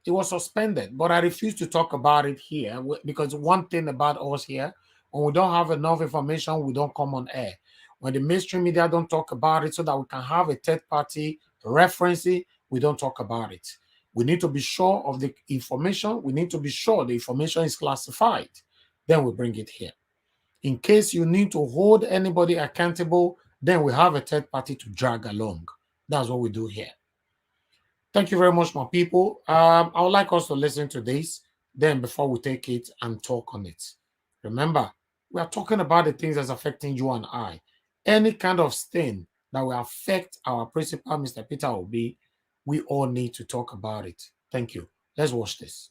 it was suspended, but I refuse to talk about it here because one thing about us here, when we don't have enough information, we don't come on air. When the mainstream media don't talk about it so that we can have a third party reference it, we don't talk about it. We need to be sure of the information. We need to be sure the information is classified. Then we bring it here. In case you need to hold anybody accountable, then we have a third party to drag along. That's what we do here. Thank you very much, my people. I would like us to listen to this, then before we take it and talk on it. Remember, we are talking about the things that's affecting you and I. Any kind of stain that will affect our principal, Mr. Peter Obi, we all need to talk about it. Thank you. Let's watch this.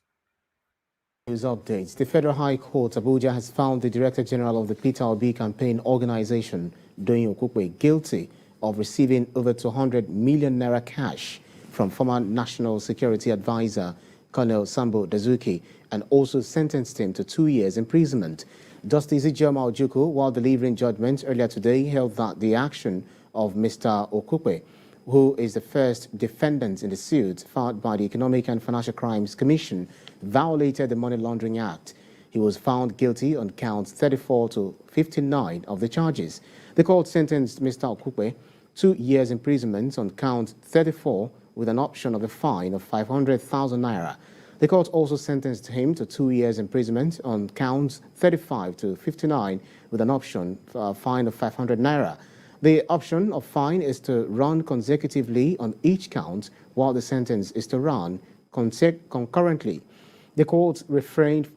News updates. The Federal High Court, Abuja, has found the Director General of the Peter Obi campaign organization, Time-OKOYE, guilty of receiving over 200 million naira cash from former National Security Advisor Colonel Sambo Dazuki, and also sentenced him to 2 years imprisonment. Justice Ijoma Ojukwu, while delivering judgment earlier today, held that the action of Mr. Okokwe, who is the first defendant in the suit filed by the Economic and Financial Crimes Commission, violated the Money Laundering Act. He was found guilty on counts 34 to 59 of the charges. The court sentenced Mr. Okokwe 2 years imprisonment on count 34 with an option of a fine of 500,000 naira. The court also sentenced him to 2 years imprisonment on counts 35 to 59 with an option for a fine of 500 naira. The option of fine is to run consecutively on each count, while the sentence is to run concurrently. The court refrained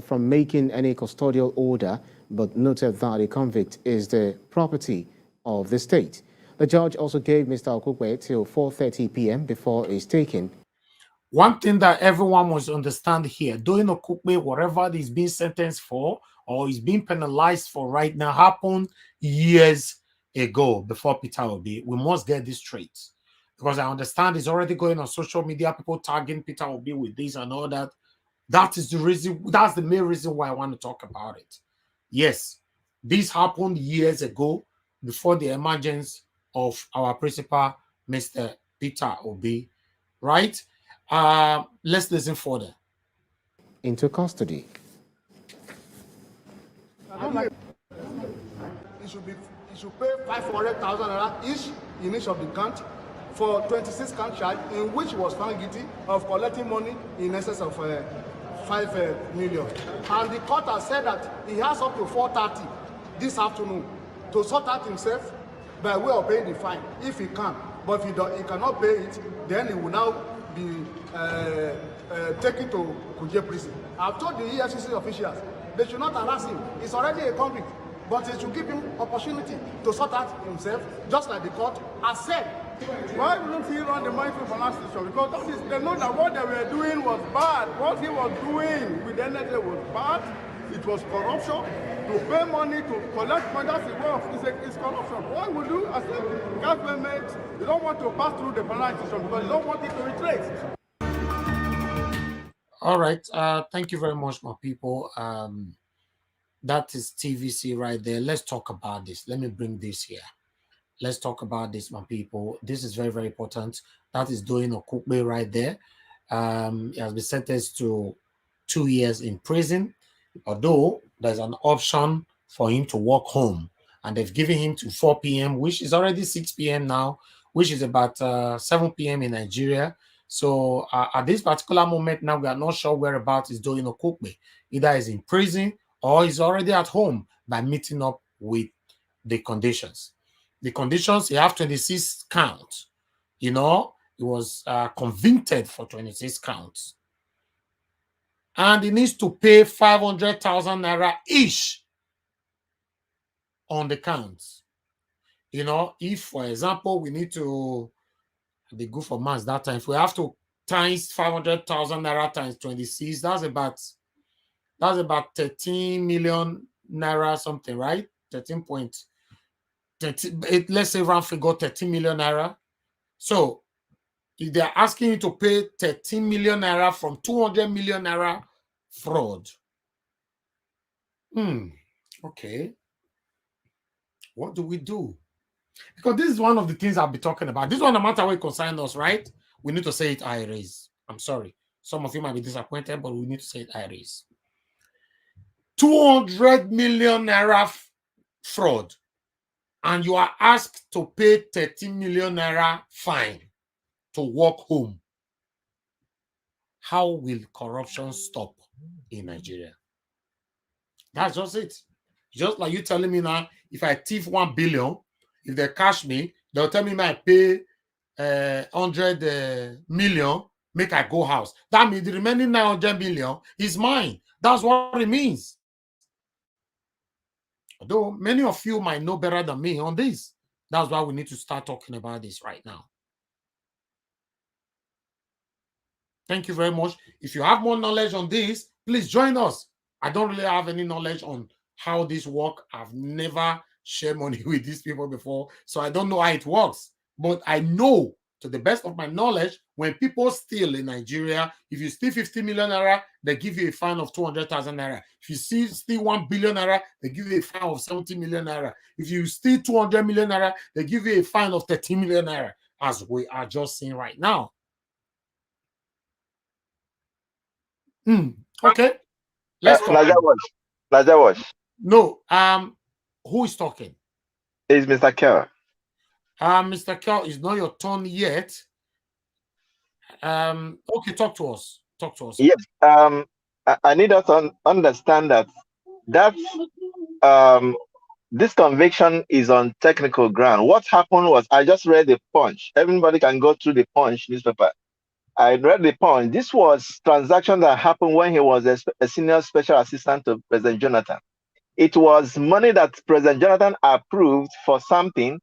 from making any custodial order, but noted that the convict is the property of the state. The judge also gave Mr. Okokwe till 4:30 p.m. before he's taken. One thing that everyone must understand here, doing Okokwe, whatever he's being sentenced for or is being penalized for right now, happened years ago before Peter Obi. We must get this straight, because I understand it's already going on social media, people tagging Peter Obi with this and all that. That is the reason, that's the main reason why I want to talk about it. Yes, this happened years ago before the emergence of our principal, Mr. Peter Obi, right? Let's listen further. Into custody. He should pay 500,000 naira each in each of the count for 26 count charge, in which he was found guilty of collecting money in excess of 5 million. And the court has said that he has up to 4:30 this afternoon to sort out himself by way of paying the fine, if he can. But if he cannot pay it, then he will now be taken to Kuje prison. I've told the EFCC officials they should not harass him. He's already a convict, but they should give him opportunity to sort out himself, just like the court has said. Why wouldn't he run the money finance system? Because they know that what they were doing was bad. What he was doing with NSA was bad. It was corruption. To pay money, to collect money, that's the way of it's corruption. What we do as a government, they don't want to pass through the finance system because they don't want it to retrace. All right. Thank you very much, my people. That is TVC right there. Let's talk about this. Let me bring this here. Let's talk about this, my people. This is very, very important. That is doing Okokwe right there. He has been sentenced to 2 years in prison, although there's an option for him to walk home. And they've given him to 4 p.m., which is already 6 p.m. now, which is about 7 p.m. in Nigeria. So at this particular moment now, we are not sure whereabouts is doing Okokwe. Either he's in prison or he's already at home by meeting up with the conditions. The conditions, he have 26 counts. You know, he was convicted for 26 counts. And he needs to pay 500,000 naira each on the counts. You know, if, for example, we need to, the good for months that time, if we have to times 500,000 naira times 26, that's about 13 million naira something, right? 13.30, let's say round figure 13 million naira. So if they're asking you to pay 13 million naira from 200 million naira fraud. Okay. What do we do? Because this is one of the things I'll be talking about. This one, no matter what concern us, right? We need to say it how it is. I'm sorry. Some of you might be disappointed, but we need to say it how it is. 200 million naira fraud, and you are asked to pay 13 million naira fine to walk home. How will corruption stop in Nigeria? That's just it. Just like you telling me now, if I thief 1 billion, if they catch me, they'll tell me I pay 100 million, make I go house. That means the remaining 900 million is mine. That's what it means. Although many of you might know better than me on this. That's why we need to start talking about this right now. Thank you very much. If you have more knowledge on this, please join us. I don't really have any knowledge on how this works. I've never shared money with these people before, so I don't know how it works. But I know, to the best of my knowledge, when people steal in Nigeria, if you steal 50 million naira, they give you a fine of 200,000 naira. If you steal 1 billion naira, they give you a fine of 70 million naira. If you steal 200 million naira, they give you a fine of 13 million naira, as we are just seeing right now. Okay. Let's talk. Najawash. No. Who is talking? It's Mr. Kerr. Mr. Kerr, it's not your turn yet. Okay, talk to us. Talk to us. Yes. I need us to understand that this conviction is on technical ground. What happened was, I just read the Punch. Everybody can go through the Punch newspaper. I read the Punch. This was transaction that happened when he was a senior special assistant to President Jonathan. It was money that President Jonathan approved for something,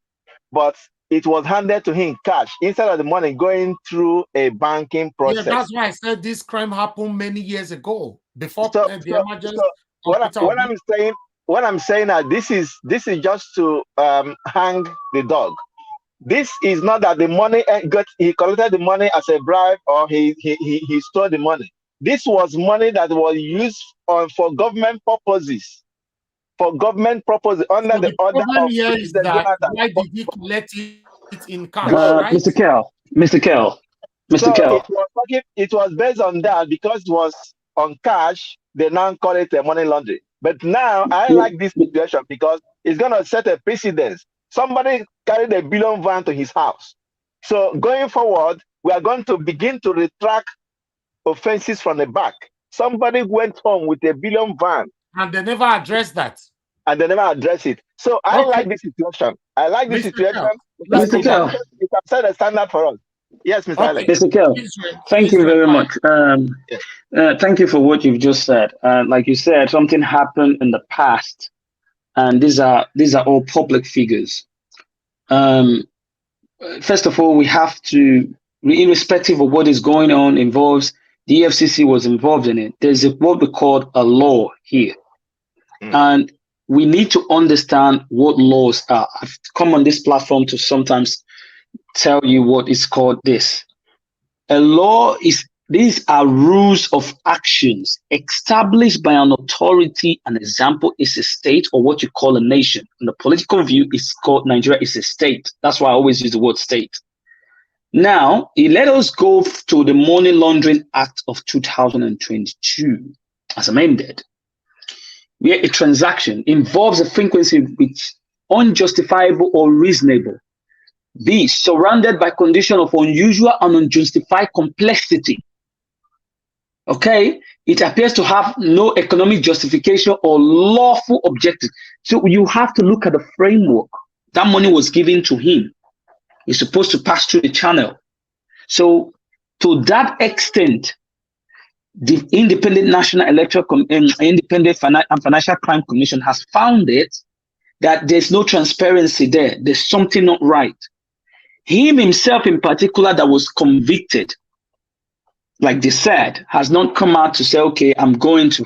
but it was handed to him cash instead of the money going through a banking process. Yeah, that's why I said this crime happened many years ago, before the emergency. What I'm saying that this is just to hang the dog. This is not that the money he collected the money as a bribe, or he stole the money. This was money that was used for government purposes. For government purposes under So the order of here is that Jonathan. Why did he collect it in cash, right? Mr. Kell. So it was based on that, because it was on cash. They now call it a money laundering. But now I like this situation because it's going to set a precedence. Somebody carried a billion van to his house. So going forward, we are going to begin to retract offenses from the back. Somebody went home with a billion van. And they never addressed that. And they never address it. So I like this situation. I like this situation. Mr. Kell. You can set a standard for us. Yes, Mr. Alex. Mr. Kell, thank you very much. Thank you for what you've just said. Like you said, something happened in the past, and these are all public figures. First of all, we have to, irrespective of what is going on, involves the EFCC was involved in it. There's what we call a law here, and we need to understand what laws are. I've come on this platform to sometimes tell you what is called this. A law is, these are rules of actions established by an authority. An example is a state, or what you call a nation. In the political view, it's called Nigeria is a state. That's why I always use the word state. Now, let us go to the Money Laundering Act of 2022 as amended, where a transaction involves a frequency which unjustifiable or reasonable, B, surrounded by condition of unusual and unjustified complexity. Okay, it appears to have no economic justification or lawful objective. So you have to look at the framework. That money was given to him. It's supposed to pass through the channel. So to that extent, the Independent National Electoral Independent Financial Crime Commission has found it that there's no transparency there. There's something not right. Him himself in particular that was convicted, like they said, has not come out to say, okay, I'm going to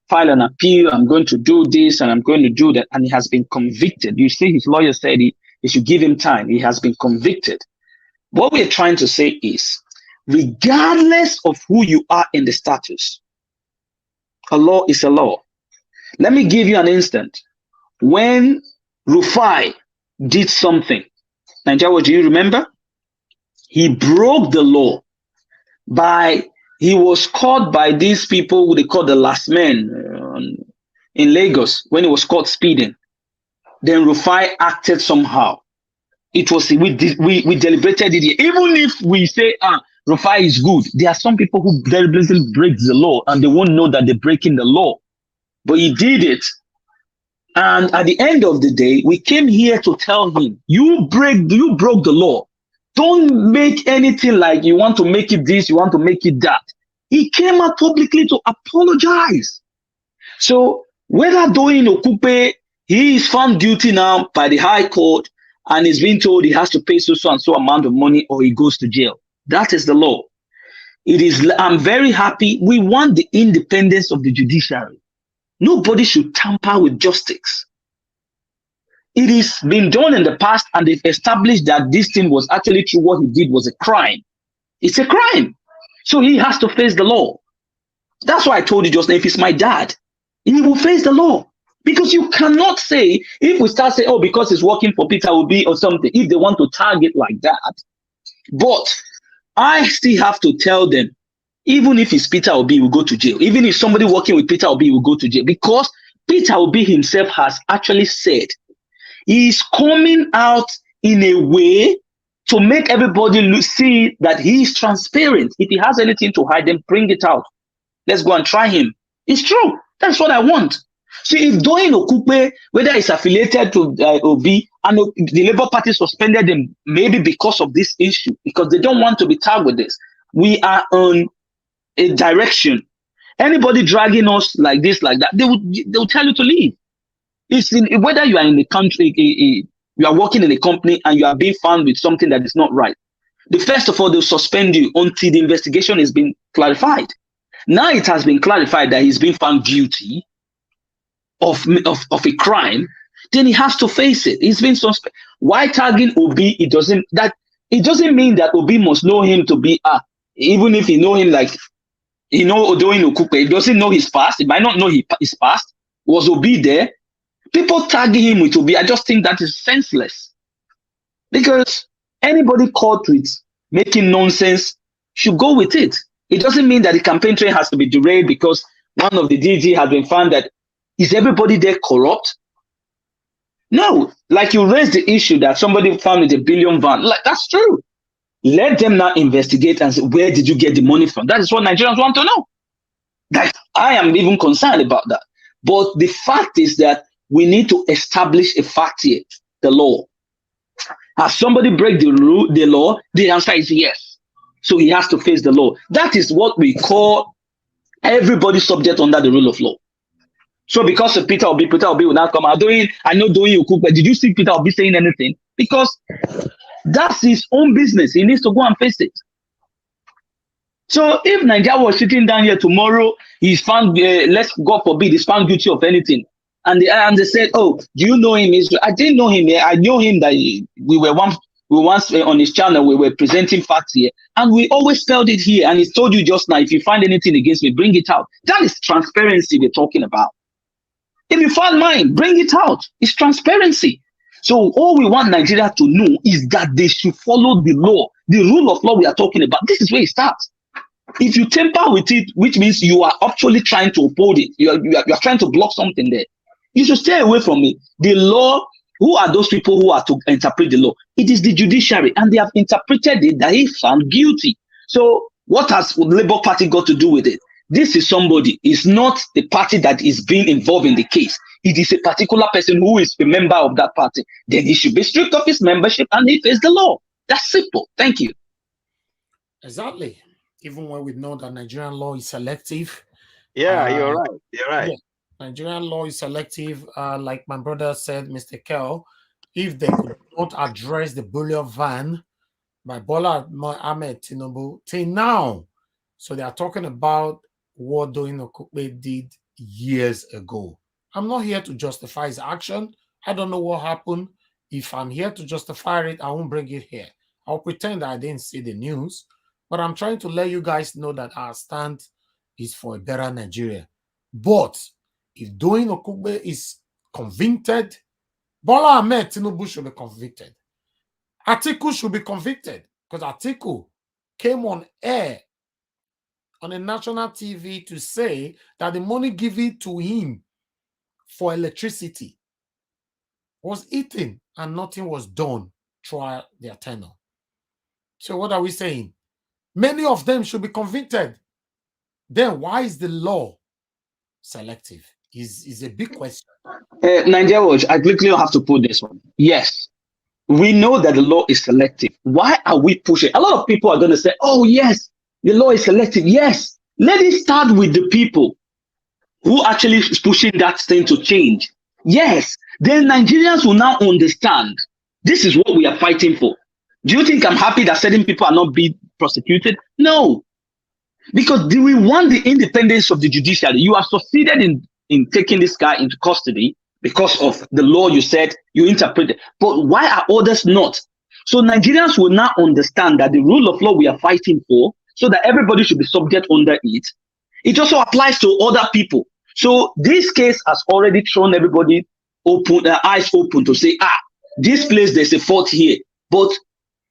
file an appeal, I'm going to do this, and I'm going to do that. And he has been convicted. You see, his lawyer said he should give him time. He has been convicted. What we're trying to say is, regardless of who you are in the status, a law is a law. Let me give you an instance. When Rufai did something, Nigeria, do you remember? He broke the law. he was caught by these people who they call the last men in Lagos when he was caught speeding. Then Rufai acted somehow. It was we deliberated it. Even if we say Rufai is good, there are some people who deliberately break the law and they won't know that they're breaking the law. But he did it. And at the end of the day, we came here to tell him, you broke the law. Don't make anything like you want to make it this, you want to make it that. He came out publicly to apologize. So whether Doyin Okupe, he is found guilty now by the High Court and is being told he has to pay so and so amount of money or he goes to jail. That is the law. I'm very happy. We want the independence of the judiciary. Nobody should tamper with justice. It has been done in the past and they've established that this thing was actually true. What he did was a crime. It's a crime. So he has to face the law. That's why I told you just now, if it's my dad, he will face the law. Because you cannot say, if we start saying, oh, because he's working for Peter Obi or something, if they want to target like that. But I still have to tell them, even if it's Peter Obi, he will go to jail. Even if somebody working with Peter Obi will go to jail. Because Peter Obi himself has actually said he is coming out in a way to make everybody see that he is transparent. If he has anything to hide, then bring it out. Let's go and try him. It's true. That's what I want. See, if Doyin Okupe, whether it's affiliated to Obi, and the Labour Party suspended him, maybe because of this issue, because they don't want to be tagged with this. We are on a direction. Anybody dragging us like this, like that, they will tell you to leave. It's whether you are in the country, you are working in a company and you are being found with something that is not right. First of all, they'll suspend you until the investigation has been clarified. Now it has been clarified that he's been found guilty of a crime, then he has to face it. He's been suspended. Why tagging Obi? It doesn't mean that Obi must know him to be even if he know him like he know Odoyin Okupe, he doesn't know his past. He might not know his past. Was Obi there? People tagging him with Obi, I just think that is senseless. Because anybody caught with making nonsense should go with it. It doesn't mean that the campaign trail has to be derailed because one of the DG has been found that is everybody there corrupt? No, like you raised the issue that somebody found with a billion van. Like that's true. Let them now investigate and say, where did you get the money from? That is what Nigerians want to know. That I am even concerned about that. But the fact is that we need to establish a fact here, the law. Has somebody break the law? The answer is yes. So he has to face the law. That is what we call everybody subject under the rule of law. So because of Peter Obi will now come out doing, I know Doyin Okupe, but did you see Peter Obi saying anything? Because that's his own business. He needs to go and face it. So if Nigeria was sitting down here tomorrow, he's found, let's God forbid, he's found guilty of anything. And they said, oh, do you know him? I didn't know him. I knew him that we were once on his channel, we were presenting facts here. And we always spelled it here. And he told you just now, if you find anything against me, bring it out. That is transparency we're talking about. If you find mine, bring it out. It's transparency. So all we want Nigeria to know is that they should follow the law. The rule of law we are talking about, this is where it starts. If you tamper with it, which means you are actually trying to uphold it, you are trying to block something there, you should stay away from it. The law, who are those people who are to interpret the law? It is the judiciary, and they have interpreted it that he found guilty. So what has the Labour Party got to do with it? This is somebody, it's not the party that is being involved in the case. It is a particular person who is a member of that party. Then he should be stripped of his membership and he face the law. That's simple. Thank you. Exactly. Even when we know that Nigerian law is selective. Yeah, you're right. You're right. Yeah, Nigerian law is selective. Like my brother said, Mr. Kel, if they could not address the bullion van by Bola Ahmed Tinubu till now. So they are talking about what Doyin Okupe did years ago. I'm not here to justify his action. I don't know what happened. If I'm here to justify it, I won't bring it here. I'll pretend that I didn't see the news. But I'm trying to let you guys know that our stand is for a better Nigeria. But if Doyin Okupe is convicted, Bola Ahmed Tinubu should be convicted. Atiku should be convicted because Atiku came on air on a national TV to say that the money given to him for electricity was eaten and nothing was done throughout their tenure. So what are we saying? Many of them should be convicted. Then why is the law selective? Is a big question. Nigeria Watch, I quickly have to put this one. Yes, we know that the law is selective. Why are we pushing? A lot of people are going to say, oh, yes, the law is selective. Yes, let it start with the people who actually is pushing that thing to change. Yes, then Nigerians will now understand this is what we are fighting for. Do you think I'm happy that certain people are not being prosecuted? No. Because do we want the independence of the judiciary? You have succeeded in taking this guy into custody because of the law you said you interpreted. But why are others not? So Nigerians will now understand that the rule of law we are fighting for, so that everybody should be subject under it, it also applies to other people. So this case has already thrown everybody open, eyes open to say, this place, there's a fault here. But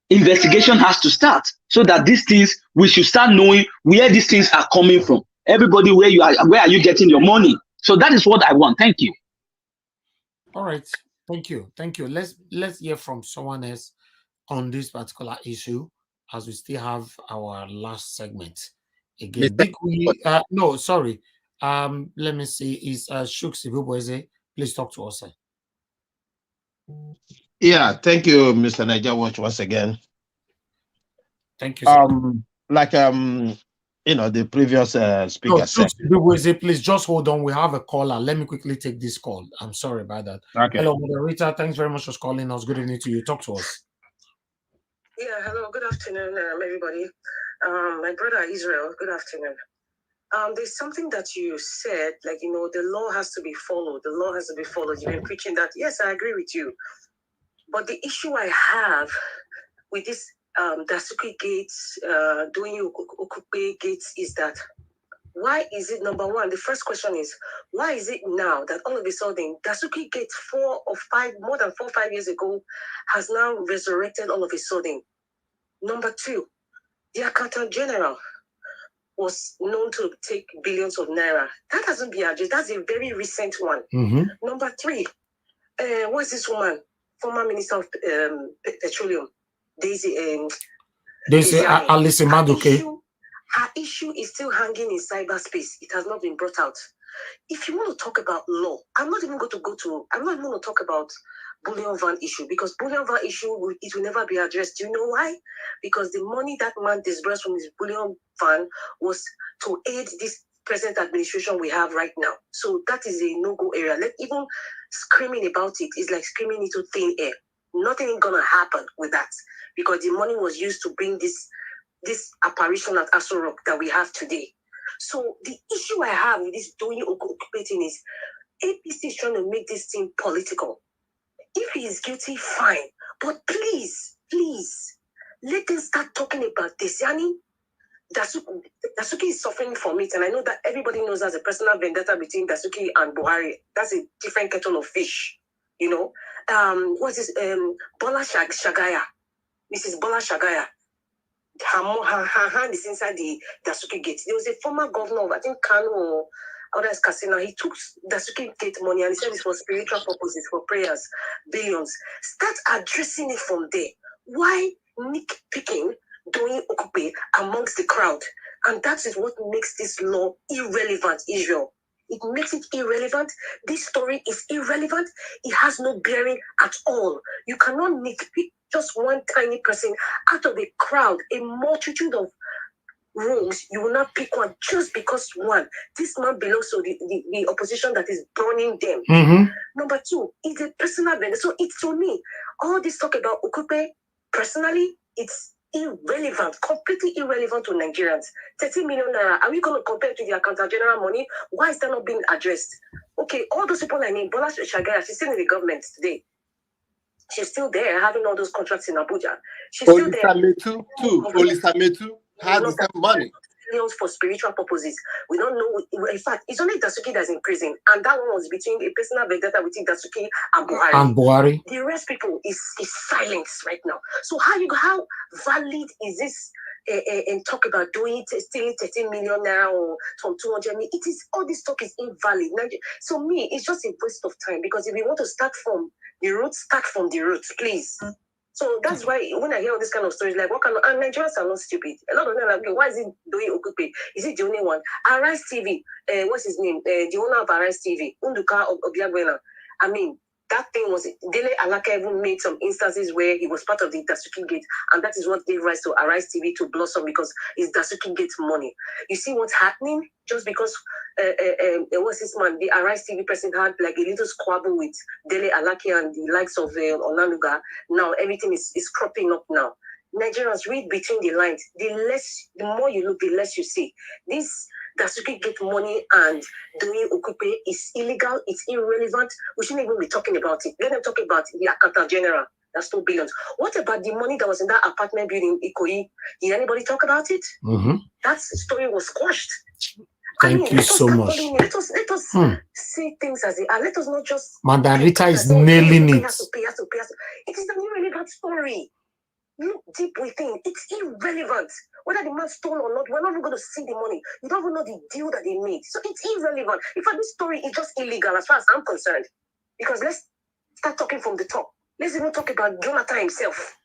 investigation has to start so that these things, we should start knowing where these things are coming from. Everybody, where are you getting your money? So that is what I want. Thank you. All right. Thank you. Let's hear from someone else on this particular issue, as we still have our last segment. Again, no, sorry. Let me see. Is Shooks Ibubweze? Please talk to us, sir. Yeah, thank you, Mr. Niger Watch, once again. Thank you, sir. The previous speaker said. Please just hold on. We have a caller. Let me quickly take this call. I'm sorry about that. Okay. Hello, moderator. Thanks very much for calling us. Good evening to you. Talk to us. Yeah, hello. Good afternoon, everybody. My brother Israel. Good afternoon. There's something that you said, like, the law has to be followed. The law has to be followed. You've been preaching that. Yes, I agree with you. But the issue I have with this Dasuki Gates, Doyin-Okupe Gates is that why is it, number one, the first question is, why is it now that all of a sudden Dasuki Gates more than 4 or 5 years ago has now resurrected all of a sudden? Number two, the Accountant General was known to take billions of naira. That hasn't been addressed. That's a very recent one. Mm-hmm. Number three, what's this woman? Former Minister of Petroleum, Daisy Alice Maduke. Her issue is still hanging in cyberspace. It has not been brought out. If you want to talk about law, I'm not even going to talk about bullion van issue, because bullion van issue, it will never be addressed. Do you know why? Because the money that man disbursed from his bullion van was to aid this present administration we have right now. So that is a no-go area. Even screaming about it is like screaming into thin air. Nothing is gonna happen with that, because the money was used to bring this apparition at Aso Rock that we have today. So the issue I have with this Doyin-Okupe thing is APC is trying to make this thing political. If he is guilty, fine. But please, let them start talking about this. Yani, Dasuki is suffering from it, and I know that everybody knows there's a personal vendetta between Dasuki and Buhari. That's a different kettle of fish, What's this? Bola Shagaya, Mrs. Bola Shagaya. Her hand is inside the Dasuki gate. There was a former governor of, I think, Kano or others, Kasina. He took Dasuki gate money and he said it was for spiritual purposes, for prayers, billions. Start addressing it from there. Why nitpicking Doyin-Okupe amongst the crowd? And that is what makes this law irrelevant, Israel. It makes it irrelevant. This story is irrelevant. It has no bearing at all. You cannot nitpick just one tiny person out of a crowd, a multitude of rooms. You will not pick one just because one. This man belongs to the opposition that is burning them. Mm-hmm. Number two, it's a personal vendor. So it's for me. All this talk about Okupe, personally, it's irrelevant, completely irrelevant to Nigerians. 30 million naira. Are we going to compare to the Accountant General money? Why is that not being addressed? Okay, all those people I name, Bola Shagaya, she's still in the government today. She's still there, having all those contracts in Abuja. She's still there. Olisametu has the same money. Billions for spiritual purposes. We don't know. In fact, it's only Dasuki that's in prison, and that one was between a personal vendetta between Dasuki and Buhari. The rest people is silence right now. So how valid is this and talk about stealing 13 million now or some 200 million. It is, all this talk is invalid. So me, it's just a waste of time, because if we want to start from the roots, start from the roots, please. So that's why when I hear all this kind of stories, like, what kind of, and Nigerians are not stupid. A lot of them are like, okay, why is it doing Okupe? Is it the only one? Arise TV, what's his name? The owner of Arise TV, Unduka Obiagwena. I mean, that thing was, Dele Alaka even made some instances where he was part of the Dasuki Gate, and that is what gave rise to Arise TV to blossom, because it's Dasuki Gate money. You see what's happening? Just because, what's this man, the Arise TV person had like a little squabble with Dele Alaki and the likes of Onanuga, now everything is cropping up now. Nigerians, read between the lines. The more you look, the less you see. This Dasuki Gate money and doing Okupe is illegal, it's irrelevant. We shouldn't even be talking about it. Let them talk about the Accountant General. That's 2 billion. What about the money that was in that apartment building in Ikoyi? Did anybody talk about it? That story was squashed. Thank you so much. Let us say things as they are. Let us not just... Madam Rita is nailing it. It is an irrelevant story. Look deep within. It's irrelevant. Whether the man stole or not, we're not even going to see the money. You don't even know the deal that they made. So it's irrelevant. In fact, this story is just illegal as far as I'm concerned. Because let's start talking from the top. Let's even talk about Jonathan himself.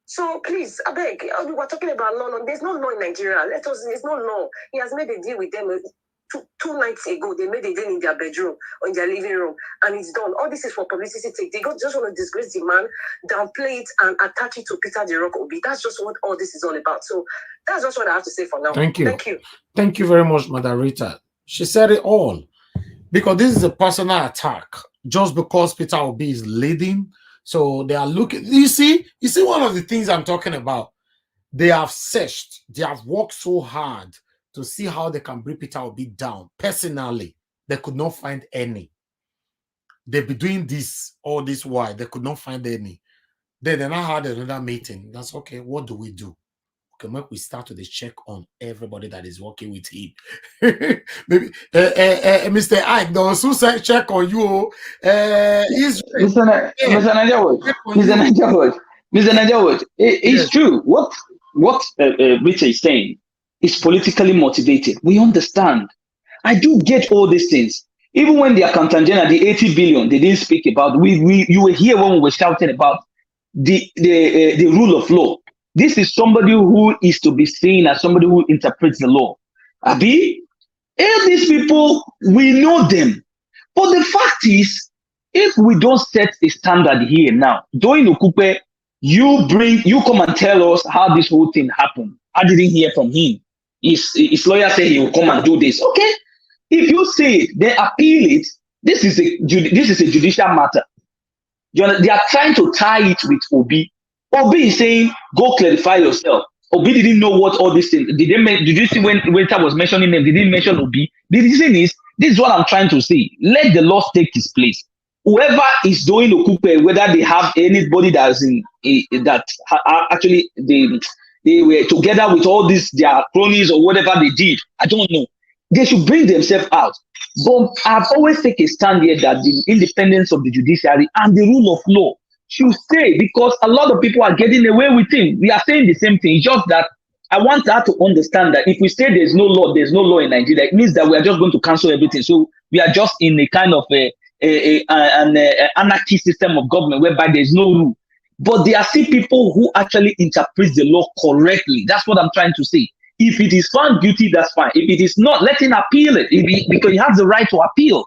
So please, I beg, we were talking about law. There's no law in Nigeria. There's no law. He has made a deal with them two nights ago. They made a deal in their bedroom or in their living room, and it's done. All this is for publicity. They just want to disgrace the man, downplay it, and attach it to Peter the Rock Obi. That's just what all this is all about. So that's just what I have to say for now. Thank you. Thank you. Thank you very much, Madam Rita. She said it all. Because this is a personal attack. Just because Peter Obi is leading. So they are looking. You see one of the things I'm talking about. They have searched. They have worked so hard to see how they can bring Peter Obi down. Personally, they could not find any. They've been doing this all this while. They could not find any. Then they now had another meeting. That's okay. What do we do? Okay, make we start with a check on everybody that is working with him. Maybe Mr. Ike, there was who check on you. Mr. Najawad, it's true. What Rita is saying is politically motivated. We understand. I do get all these things. Even when the Accountant General, the 80 billion, they didn't speak about. You were here when we were shouting about the rule of law. This is somebody who is to be seen as somebody who interprets the law. Abi, all these people, we know them. But the fact is, if we don't set a standard here now, Doyin Okupe, you come and tell us how this whole thing happened. I didn't hear from him. His lawyer said he will come and do this. Okay, if you say it, they appeal it. This is a judicial matter. They are trying to tie it with Obi. Obi is saying, go clarify yourself. Obi didn't know what all these things. Did you see when Waiter was mentioning them? They didn't mention Obi. The reason is, this is what I'm trying to say. Let the law take its place. Whoever is doing Okupe, whether they have anybody that's actually they were together with all these their cronies or whatever they did, I don't know. They should bring themselves out. But I've always taken a stand here that the independence of the judiciary and the rule of law should stay, because a lot of people are getting away with things. We are saying the same thing. It's just that I want her to understand that if we say there's no law in Nigeria, it means that we are just going to cancel everything. So we are just in a kind of an anarchy system of government whereby there's no rule. But there are still people who actually interpret the law correctly. That's what I'm trying to say. If it is found guilty, that's fine. If it is not, let him appeal it, because he has the right to appeal.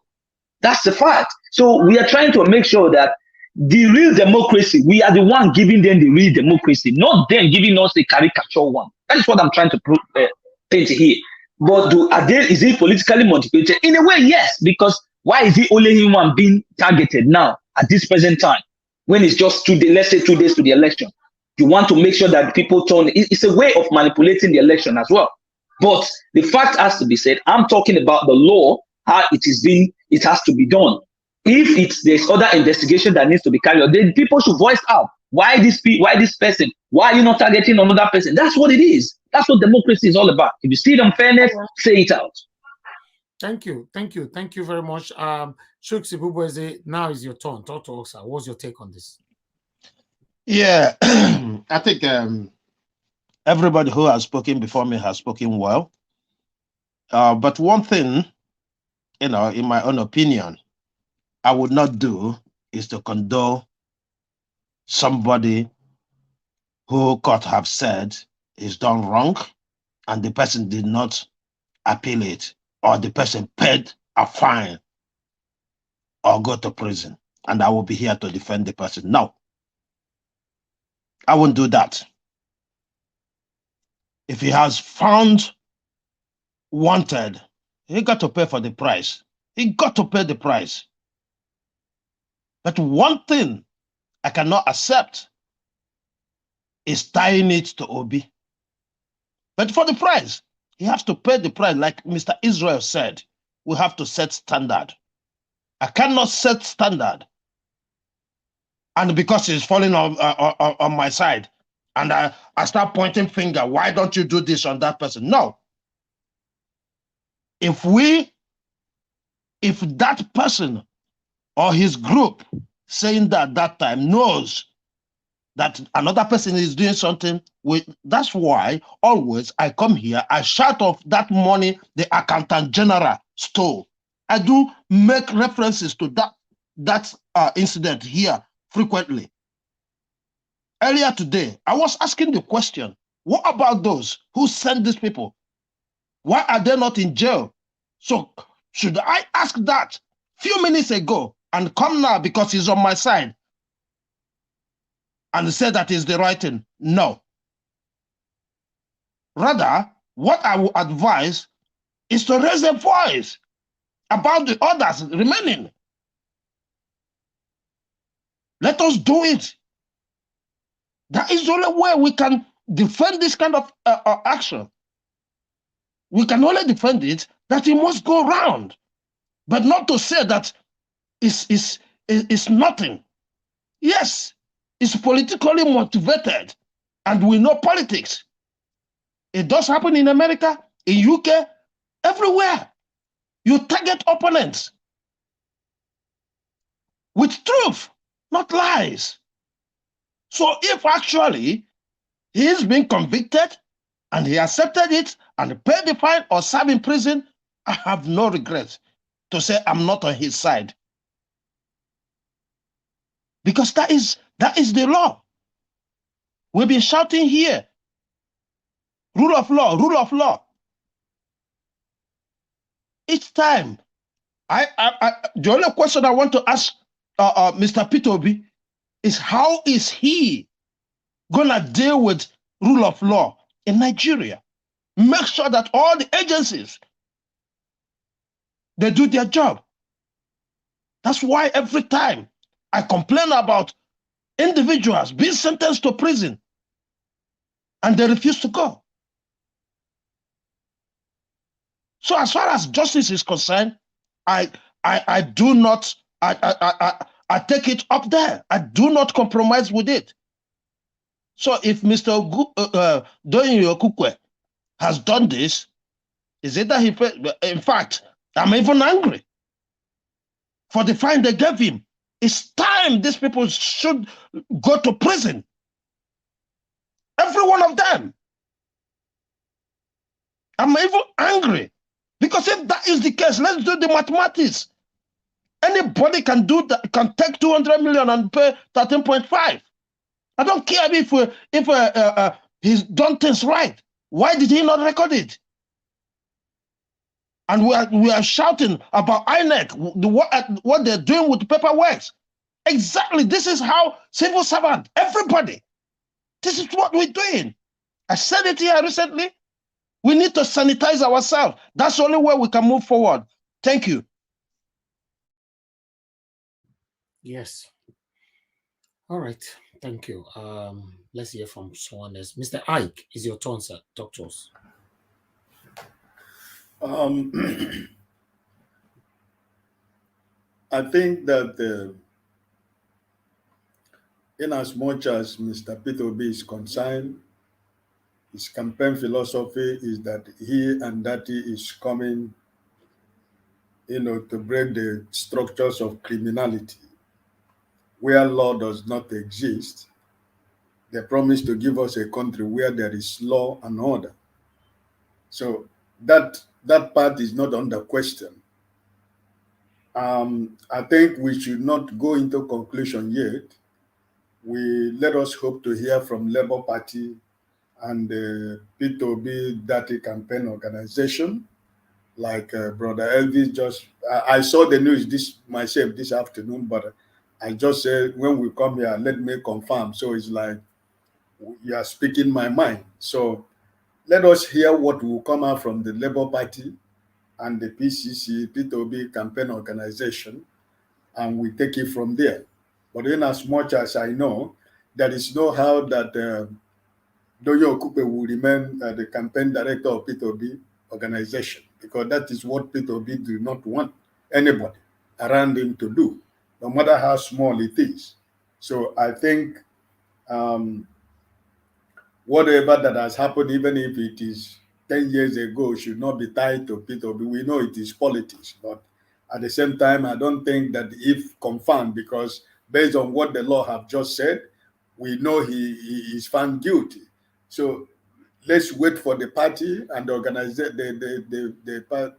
That's the fact. So we are trying to make sure that the real democracy, we are the one giving them the real democracy, not them giving us a caricature one. That is what I'm trying to paint here. But is it politically motivated? In a way, yes, because why is it only him one being targeted now at this present time, when it's just 2 days, let's say 2 days to the election? You want to make sure that people turn. It's a way of manipulating the election as well. But the fact has to be said. I'm talking about the law, how it is being, it has to be done. If there's other investigation that needs to be carried out, then people should voice out. Why this person? Why are you not targeting another person? That's what it is. That's what democracy is all about. If you see the unfairness, say it out. Thank you very much. Shuks Ibubueze, now is your turn. Talk to us. What's your take on this? Yeah, I think Everybody who has spoken before me has spoken well. But one thing, in my own opinion, I would not do is to condone somebody who could have said is done wrong and the person did not appeal it, or the person paid a fine or go to prison, and I will be here to defend the person. No, I won't do that. If he has found wanted, he got to pay for the price. He got to pay the price. But one thing I cannot accept is tying it to Obi. But for the price, he has to pay the price. Like Mr. Israel said, we have to set standard. I cannot set standard, and because he's falling on my side, and I start pointing finger, why don't you do this on that person? No. If that person or his group saying that time knows that another person is doing something, that's why always I come here, I shout off that money the accountant general stole. I do make references to that incident here frequently. Earlier today, I was asking the question, what about those who sent these people? Why are they not in jail? So should I ask that few minutes ago and come now because he's on my side and say that is the right thing? No. Rather, what I would advise is to raise a voice about the others remaining. Let us do it. That is the only way we can defend this kind of action. We can only defend it that it must go round, but not to say that it's nothing. Yes, it's politically motivated, and we know politics. It does happen in America, in UK, everywhere. You target opponents with truth, not lies. So if actually he is being convicted and he accepted it and paid the fine or served in prison, I have no regret to say I'm not on his side. Because that is the law. We've been shouting here, rule of law, rule of law. Each time, the only question I want to ask Mr. P2B is how is he gonna deal with rule of law in Nigeria? Make sure that all the agencies, they do their job. That's why every time I complain about individuals being sentenced to prison and they refuse to go. So as far as justice is concerned, I do not, I take it up there. I do not compromise with it. So if Mr. Doyin has done this, is it that he, in fact, I'm even angry for the fine they gave him. It's time these people should go to prison. Every one of them. I'm even angry. Because if that is the case, let's do the mathematics. Anybody can do that, can take 200 million and pay 13.5. I don't care if he's done things right. Why did he not record it? And we are shouting about INEC, what they're doing with the paperwork. Exactly, this is how civil servant, everybody, this is what we're doing. I said it here recently. We need to sanitize ourselves. That's the only way we can move forward. Thank you. Yes. All right. Thank you. Let's hear from someone else. Mr. Ike, is your turn, sir. Talk to us. I think that in as much as Mr. P2B is concerned, his campaign philosophy is that he and Daddy is coming, to break the structures of criminality where law does not exist. They promised to give us a country where there is law and order. So that part is not under question. I think we should not go into conclusion yet. Let us hope to hear from Labour Party and the P2B Dirty Campaign Organization, like Brother Elvis just. I saw the news myself this afternoon, but I just said when we come here, let me confirm. So it's like you are speaking my mind. So let us hear what will come out from the Labour Party and the PCC, P2B Campaign Organization, and we take it from there. But in as much as I know, there is no how that Doyo Okupe will remain the campaign director of P2B organization, because that is what P2B do not want anybody around him to do, no matter how small it is. So I think whatever that has happened, even if it is 10 years ago, should not be tied to P2B. We know it is politics, but at the same time, I don't think that if confirmed, because based on what the law have just said, we know he is found guilty. So let's wait for the party and the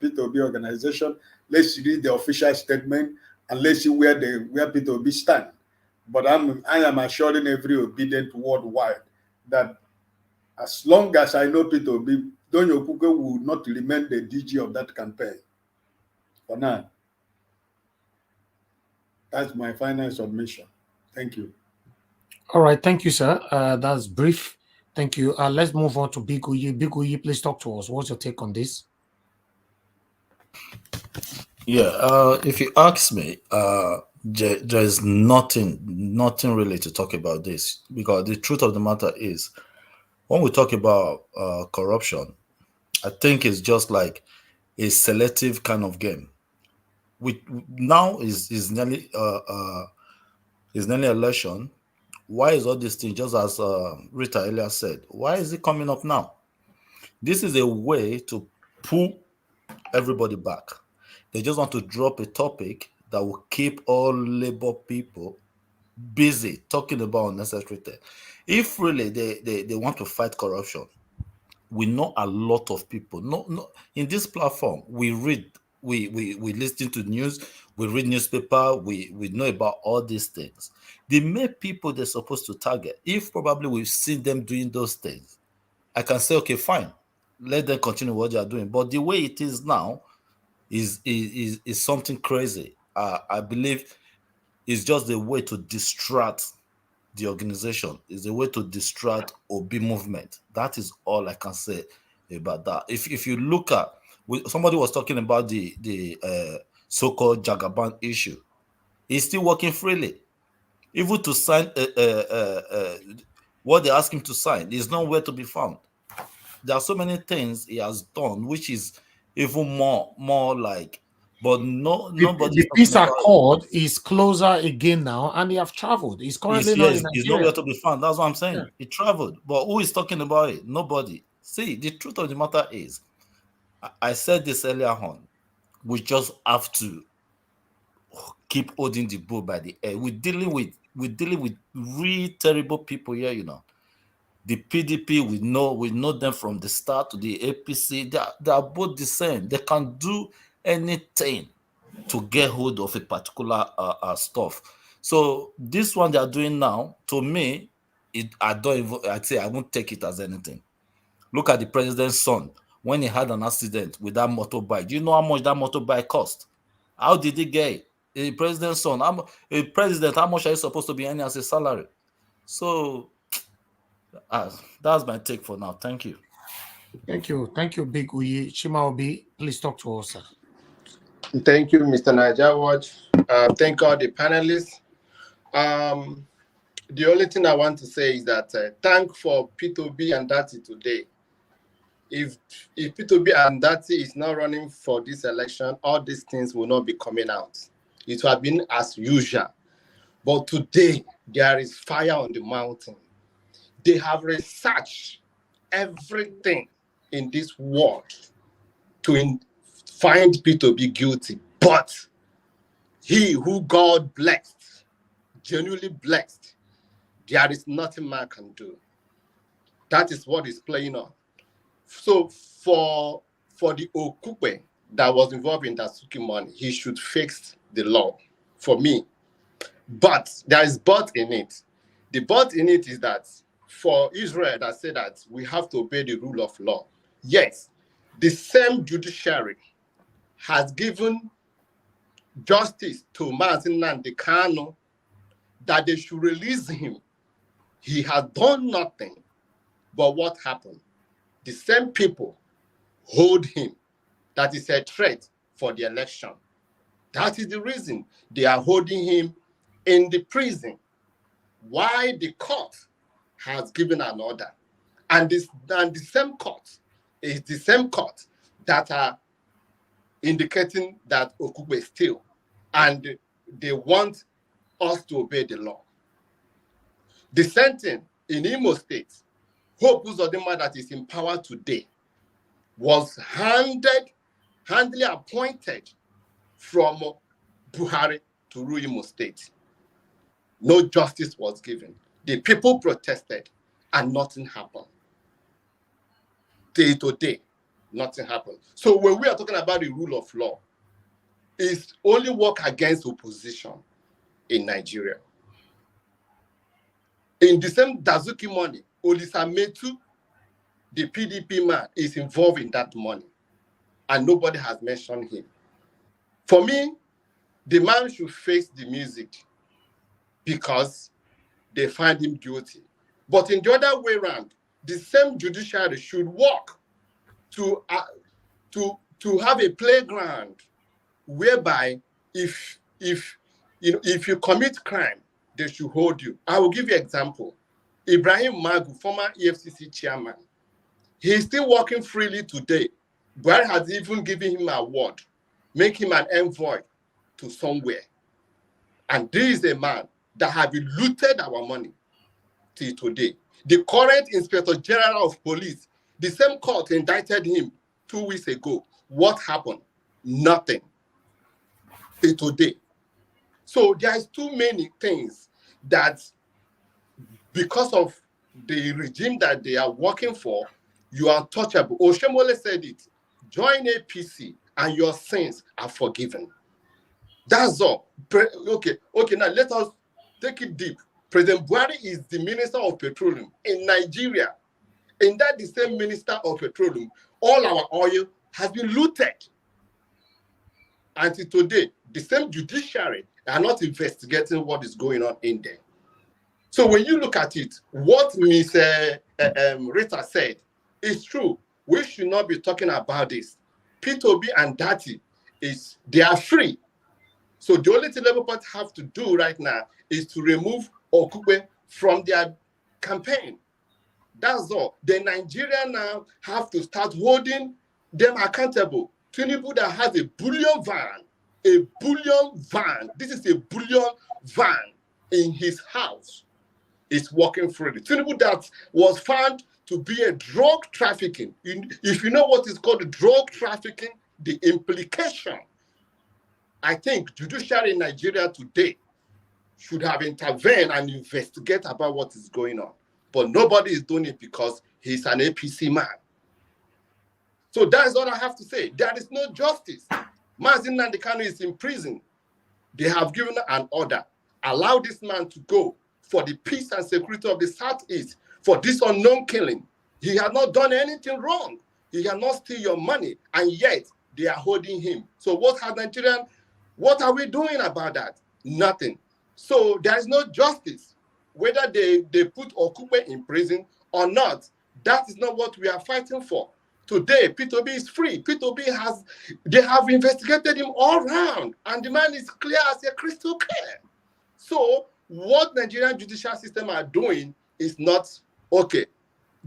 P2B organization. Let's read the official statement and let's see where P2B stand. But I am assuring every obedient worldwide that as long as I know P2B, Donyo Okupe will not remain the DG of that campaign. For now. That's my final submission. Thank you. All right, thank you, sir. That's brief. Thank you. Let's move on to Big Uyi. Big Uyi, please talk to us. What's your take on this? Yeah, if you ask me, there's nothing really to talk about this, because the truth of the matter is, when we talk about corruption, I think it's just like a selective kind of game. Now is nearly election. Why is all this thing, just as Rita earlier said, why is it coming up now? This is a way to pull everybody back. They just want to drop a topic that will keep all labor people busy talking about unnecessary things. If really they want to fight corruption, we know a lot of people. No, in this platform, we read, we listen to news, we read newspaper, we know about all these things. The main people they're supposed to target, if probably we've seen them doing those things, I can say, okay, fine, let them continue what they are doing. But the way it is now is something crazy. I believe it's just a way to distract the organization, is a way to distract Obi movement. That is all I can say about that. If you look at, somebody was talking about the so-called Jagaban issue, he's still working freely. Even to sign what they ask him to sign, there's nowhere to be found. There are so many things he has done, which is even more like, but nobody. The peace accord is closer again now, and they have traveled. He's currently not in Nigeria. He's nowhere to be found. That's what I'm saying. Yeah. He traveled, but who is talking about it? Nobody. See, the truth of the matter is, I said this earlier on, we just have to keep holding the bull by the air. We're dealing with really terrible people here, you know. The PDP, we know them from the start to the APC. They are both the same. They can do anything to get hold of a particular stuff. So this one they are doing now, to me, I'd say I won't take it as anything. Look at the president's son when he had an accident with that motorbike. Do you know how much that motorbike cost? How did he get it? The president's son, how much are you supposed to be earning as a salary? So that's my take for now. Thank you. Thank you, Big Uyi. Chimaobi, please talk to us, sir. Thank you, Mr. Naija Watch. Thank all the panelists. The only thing I want to say is that thank for P2B and Dati today. If P2B and Dati is not running for this election, all these things will not be coming out. It would have been as usual. But today, there is fire on the mountain. They have researched everything in this world to find P2B guilty. But he who God blessed, genuinely blessed, there is nothing man can do. That is what is playing on. So for the Okukwe that was involved in that Suki money, he should fix the law for me. But there is but in it. The but in it is that for Israel that said that we have to obey the rule of law. Yes, the same judiciary has given justice to Mazin Nnamdi Kanu that they should release him. He has done nothing. But what happened? The same people hold him. That is a threat for the election. That is the reason they are holding him in the prison. Why the court has given an order. And the same court is the same court that are indicating that Okukwe still. And they want us to obey the law. The same thing in Imo State, Hope Uzodinma that is in power today was handily appointed from Buhari to rule Imo State. No justice was given. The people protested and nothing happened. Day to day, nothing happened. So when we are talking about the rule of law, it's only work against opposition in Nigeria. In the same Dazuki money, Olisa Metu, the PDP man, is involved in that money. And nobody has mentioned him. For me, the man should face the music because they find him guilty. But in the other way around, the same judiciary should work to have a playground whereby if you commit crime, they should hold you. I will give you an example. Ibrahim Magu, former EFCC chairman, he is still working freely today. Buhari has even given him an award, make him an envoy to somewhere. And this is a man that has looted our money till today. The current Inspector General of Police, the same court indicted him 2 weeks ago. What happened? Nothing till today. So there's too many things that because of the regime that they are working for, you are untouchable. Oshemole said it. Join APC and your sins are forgiven. That's all. Okay, now let us take it deep. President Buhari is the Minister of Petroleum in Nigeria. In that the same Minister of Petroleum, all our oil has been looted. Until today, the same judiciary are not investigating what is going on in there. So when you look at it, what Ms. Rita said is true. We should not be talking about this. P2B and Dati, they are free. So the only thing Labour Party have to do right now is to remove Okukwe from their campaign. That's all. The Nigerians now have to start holding them accountable. Tinubu that has a bullion van, this is a bullion van in his house, is working freely. Tinubu that was found to be a drug trafficking. If you know what is called drug trafficking, the implication, I think judiciary in Nigeria today should have intervened and investigate about what is going on. But nobody is doing it because he's an APC man. So that's all I have to say. There is no justice. Mazin Nnamdi Kanu is in prison. They have given an order. Allow this man to go for the peace and security of the Southeast, for this unknown killing. He has not done anything wrong. He cannot steal your money, and yet they are holding him. So what are we doing about that? Nothing. So there is no justice. Whether they put Okukwe in prison or not, that is not what we are fighting for. Today, P2B is free. P2B they have investigated him all around, and the man is clear as a crystal clear. So what Nigerian judicial system are doing is not okay.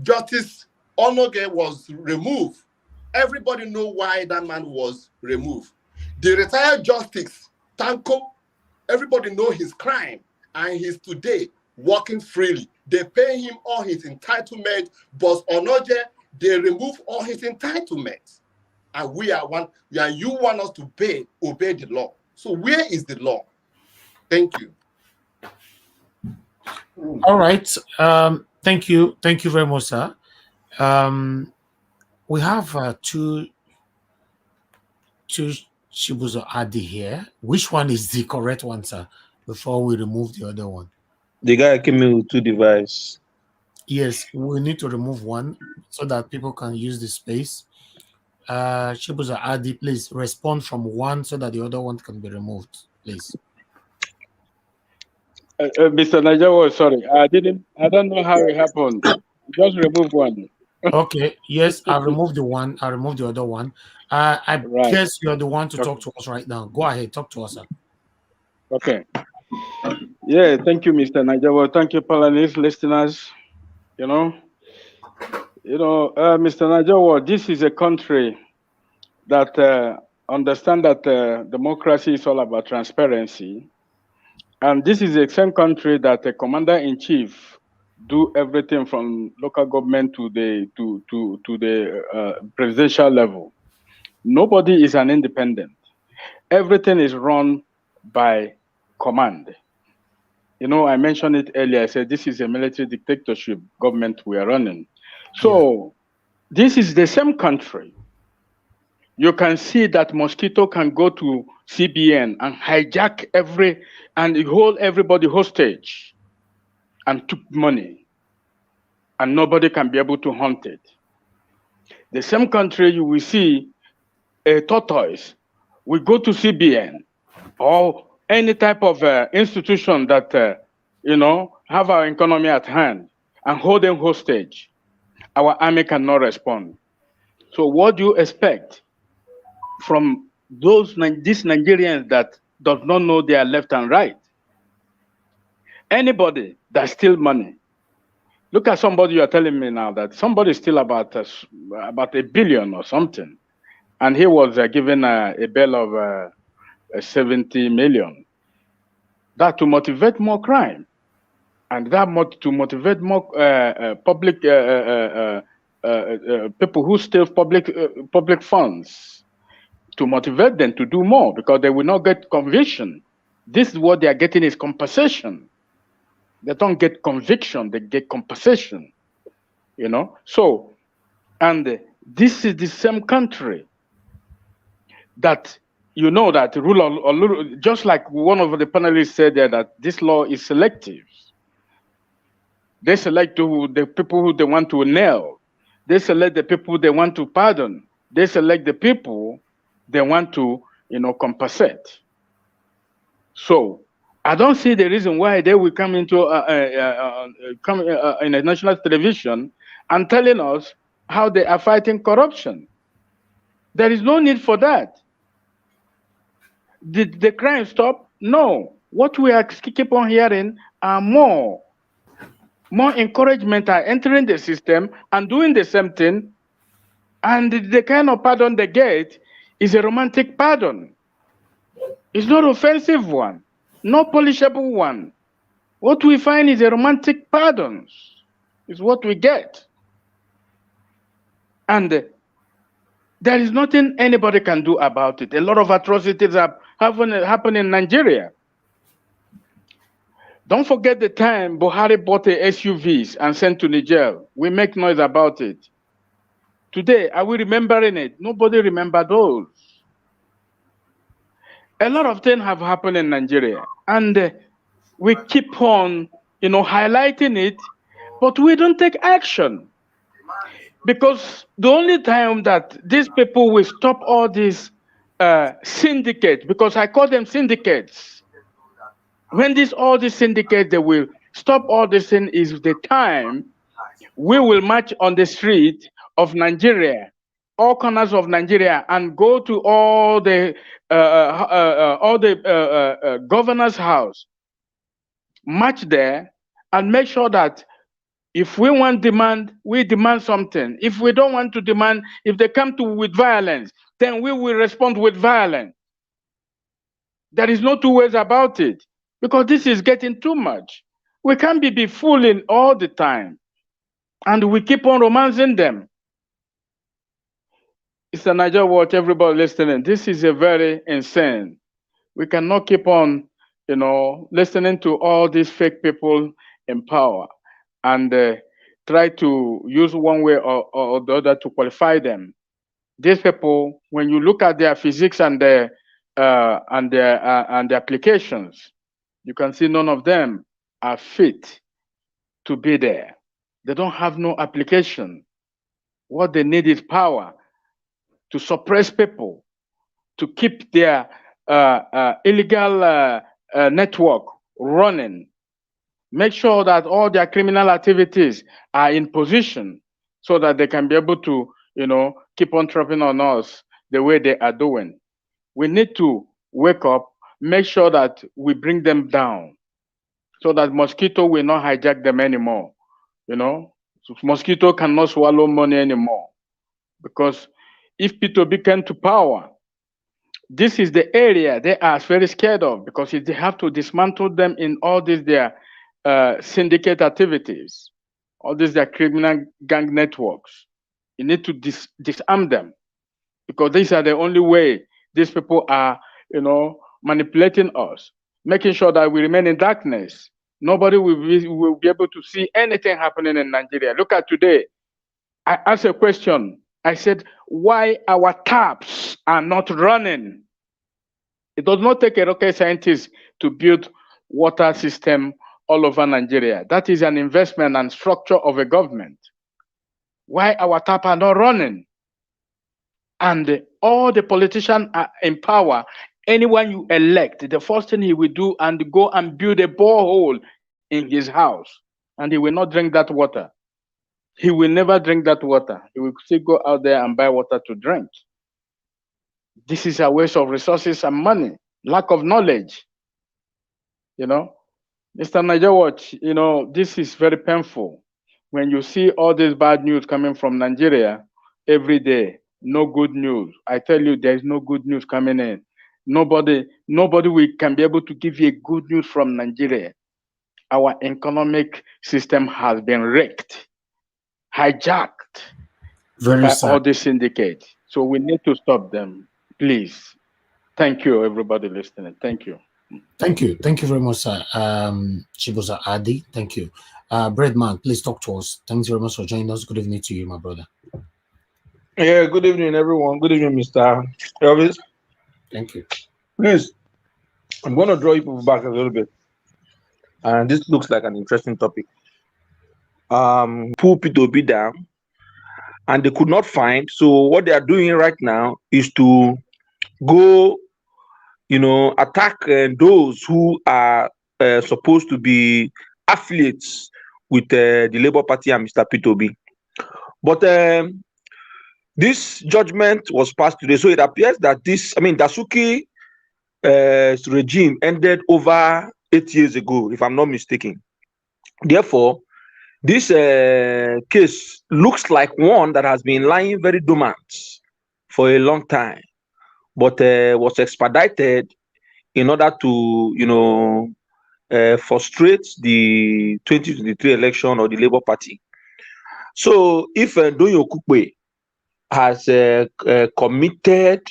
Justice Onoge was removed. Everybody know why that man was removed. The retired justice, Tanko, everybody know his crime, and he's today working freely. They pay him all his entitlement, but Onoge, they remove all his entitlements. And you want us to obey the law. So where is the law? Thank you. All right. Thank you. Thank you very much, sir. We have two Shibuzo Adi here. Which one is the correct one, sir? Before we remove the other one. The guy came in with two devices. Yes, we need to remove one so that people can use the space. Shibuzo Adi, please respond from one so that the other one can be removed, please. Mr. Najawa, sorry, I don't know how it happened. Just remove one. Okay, yes, I removed the one. I removed the other one. I Right. guess you're the one to talk to us right now. Go ahead, talk to us, sir. Okay. Yeah, thank you, Mr. Najawa. Thank you, panelists, listeners. Mr. Najawa, this is a country that understand that democracy is all about transparency. And this is the same country that the commander-in-chief do everything from local government to the presidential level. Nobody is an independent. Everything is run by command. I mentioned it earlier. I said this is a military dictatorship government we are running. So this is the same country. You can see that Mosquito can go to CBN and hijack and hold everybody hostage and took money, and nobody can be able to hunt it. The same country, you will see a tortoise will go to CBN or any type of institution that have our economy at hand and hold them hostage. Our army cannot respond. So what do you expect from these Nigerians that does not know their left and right? Anybody that steals money. Look at somebody you are telling me now that somebody steal about $1 billion or something, and he was given a bail of 70 million. That to motivate more crime, and that to motivate more public people who steal public funds, to motivate them to do more because they will not get conviction. This is what they are getting is compensation. They don't get conviction, they get compensation. So, and this is the same country that that rule just like one of the panelists said there, that this law is selective. They select the people who they want to nail. They select the people they want to pardon. They select the people they want to, compensate. So I don't see the reason why they will come into in a national television and telling us how they are fighting corruption. There is no need for that. Did the crime stop? No. What we are keep on hearing are more encouragement are entering the system and doing the same thing. And the kind of pardon they get is a romantic pardon. It's not offensive one, no polishable one. What we find is a romantic pardons is what we get. And there is nothing anybody can do about it. A lot of atrocities are happening in Nigeria. Don't forget the time Buhari bought the SUVs and sent to Niger. We make noise about it. Today, are we remembering it? Nobody remember those. A lot of things have happened in Nigeria, and we keep on, highlighting it, but we don't take action. Because the only time that these people will stop all these syndicates, because I call them syndicates, when all these syndicates, they will stop all this thing is the time we will march on the street of Nigeria, all corners of Nigeria, and go to all the governor's house, march there, and make sure that if we want demand, we demand something. If we don't want to demand, if they come with violence, then we will respond with violence. There is no two ways about it, because this is getting too much. We can't be fooling all the time, and we keep on romancing them. It's a Niger watch, everybody listening. This is a very insane. We cannot keep on, listening to all these fake people in power and try to use one way or the other to qualify them. These people, when you look at their physics and their applications, you can see none of them are fit to be there. They don't have no application. What they need is power to suppress people, to keep their illegal network running. Make sure that all their criminal activities are in position so that they can be able to, keep on trapping on us the way they are doing. We need to wake up, make sure that we bring them down so that mosquito will not hijack them anymore. Mosquito cannot swallow money anymore, because if P2B came to power, this is the area they are very scared of, because they have to dismantle them in all these their syndicate activities, all these their criminal gang networks. You need to disarm them, because these are the only way these people are, manipulating us, making sure that we remain in darkness. Nobody will be able to see anything happening in Nigeria. Look at today. I asked a question. I said, why our taps are not running? It does not take a rocket scientist to build water system all over Nigeria. That is an investment and structure of a government. Why our taps are not running? And all the politicians are in power. Anyone you elect, the first thing he will do and go and build a borehole in his house, and he will not drink that water. He will never drink that water. He will still go out there and buy water to drink. This is a waste of resources and money, lack of knowledge. Mr. Niger Watch, this is very painful. When you see all this bad news coming from Nigeria every day, no good news. I tell you, there's no good news coming in. Nobody can be able to give you a good news from Nigeria. Our economic system has been wrecked, hijacked by all these syndicates. So we need to stop them, please. Thank you, everybody listening. Thank you. Thank you. Thank you very much, sir. Chibuza Adi, thank you. Breadman, please talk to us. Thanks very much for joining us. Good evening to you, my brother. Yeah, good evening, everyone. Good evening, Mr. Elvis. Thank you. Please, I'm going to draw you back a little bit. And this looks like an interesting topic. Pull P2B down, and they could not find. So what they are doing right now is to go, attack those who are supposed to be affiliates with the Labour Party and Mr. P2B. But this judgment was passed today, so it appears that Dasuki regime ended over 8 years ago, if I'm not mistaken. Therefore, this case looks like one that has been lying very dormant for a long time, but was expedited in order to, frustrate the 2023 election of the Labour Party. So, if Tinubu has committed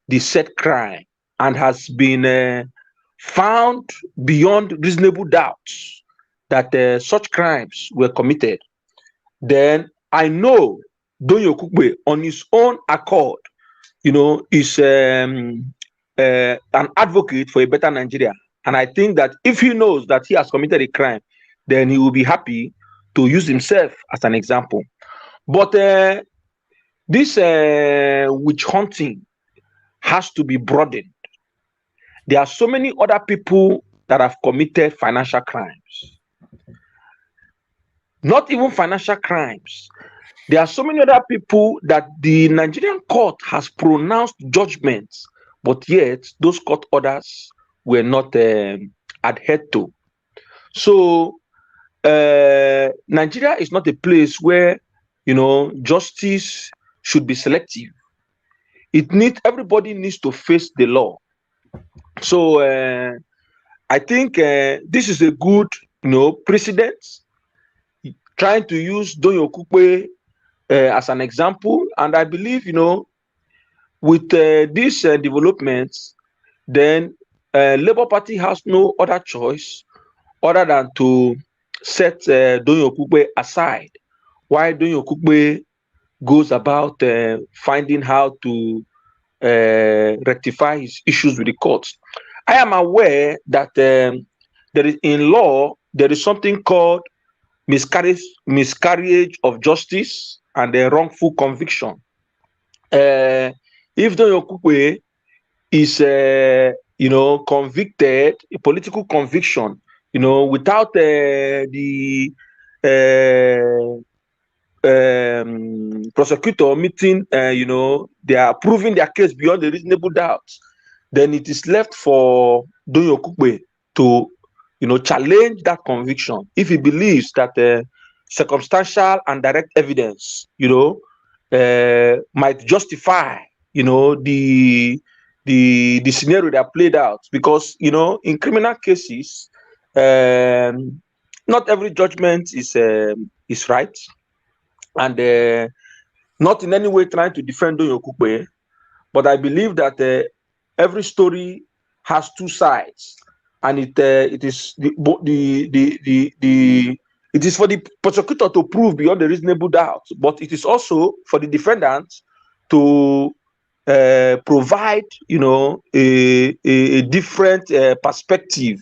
the said crime and has been found beyond reasonable doubts that such crimes were committed, then I know Tinubu on his own accord, is an advocate for a better Nigeria. And I think that if he knows that he has committed a crime, then he will be happy to use himself as an example. But this witch hunting has to be broadened. There are so many other people that have committed financial crimes. Not even financial crimes. There are so many other people that the Nigerian court has pronounced judgments, but yet those court orders were not adhered to. So Nigeria is not a place where justice should be selective. Everybody needs to face the law. So I think this is a good precedent, trying to use Tinubu as an example. And I believe with these developments, then Labour Party has no other choice other than to set Donyo Okukwe aside, while Donyo Okukwe goes about finding how to rectify his issues with the courts. I am aware that there is in law there is something called miscarriage of justice and a wrongful conviction. If Donyo Okukwe is convicted, a political conviction, without the prosecutor meeting, they are proving their case beyond a reasonable doubt, then it is left for Donyo Okukwe to, challenge that conviction if he believes that circumstantial and direct evidence, might justify, the scenario that played out. Because, in criminal cases, not every judgment is right. And not in any way trying to defend Donyo Okukwe, but I believe that every story has two sides, and it is it is for the prosecutor to prove beyond a reasonable doubt, but it is also for the defendant to provide, a different perspective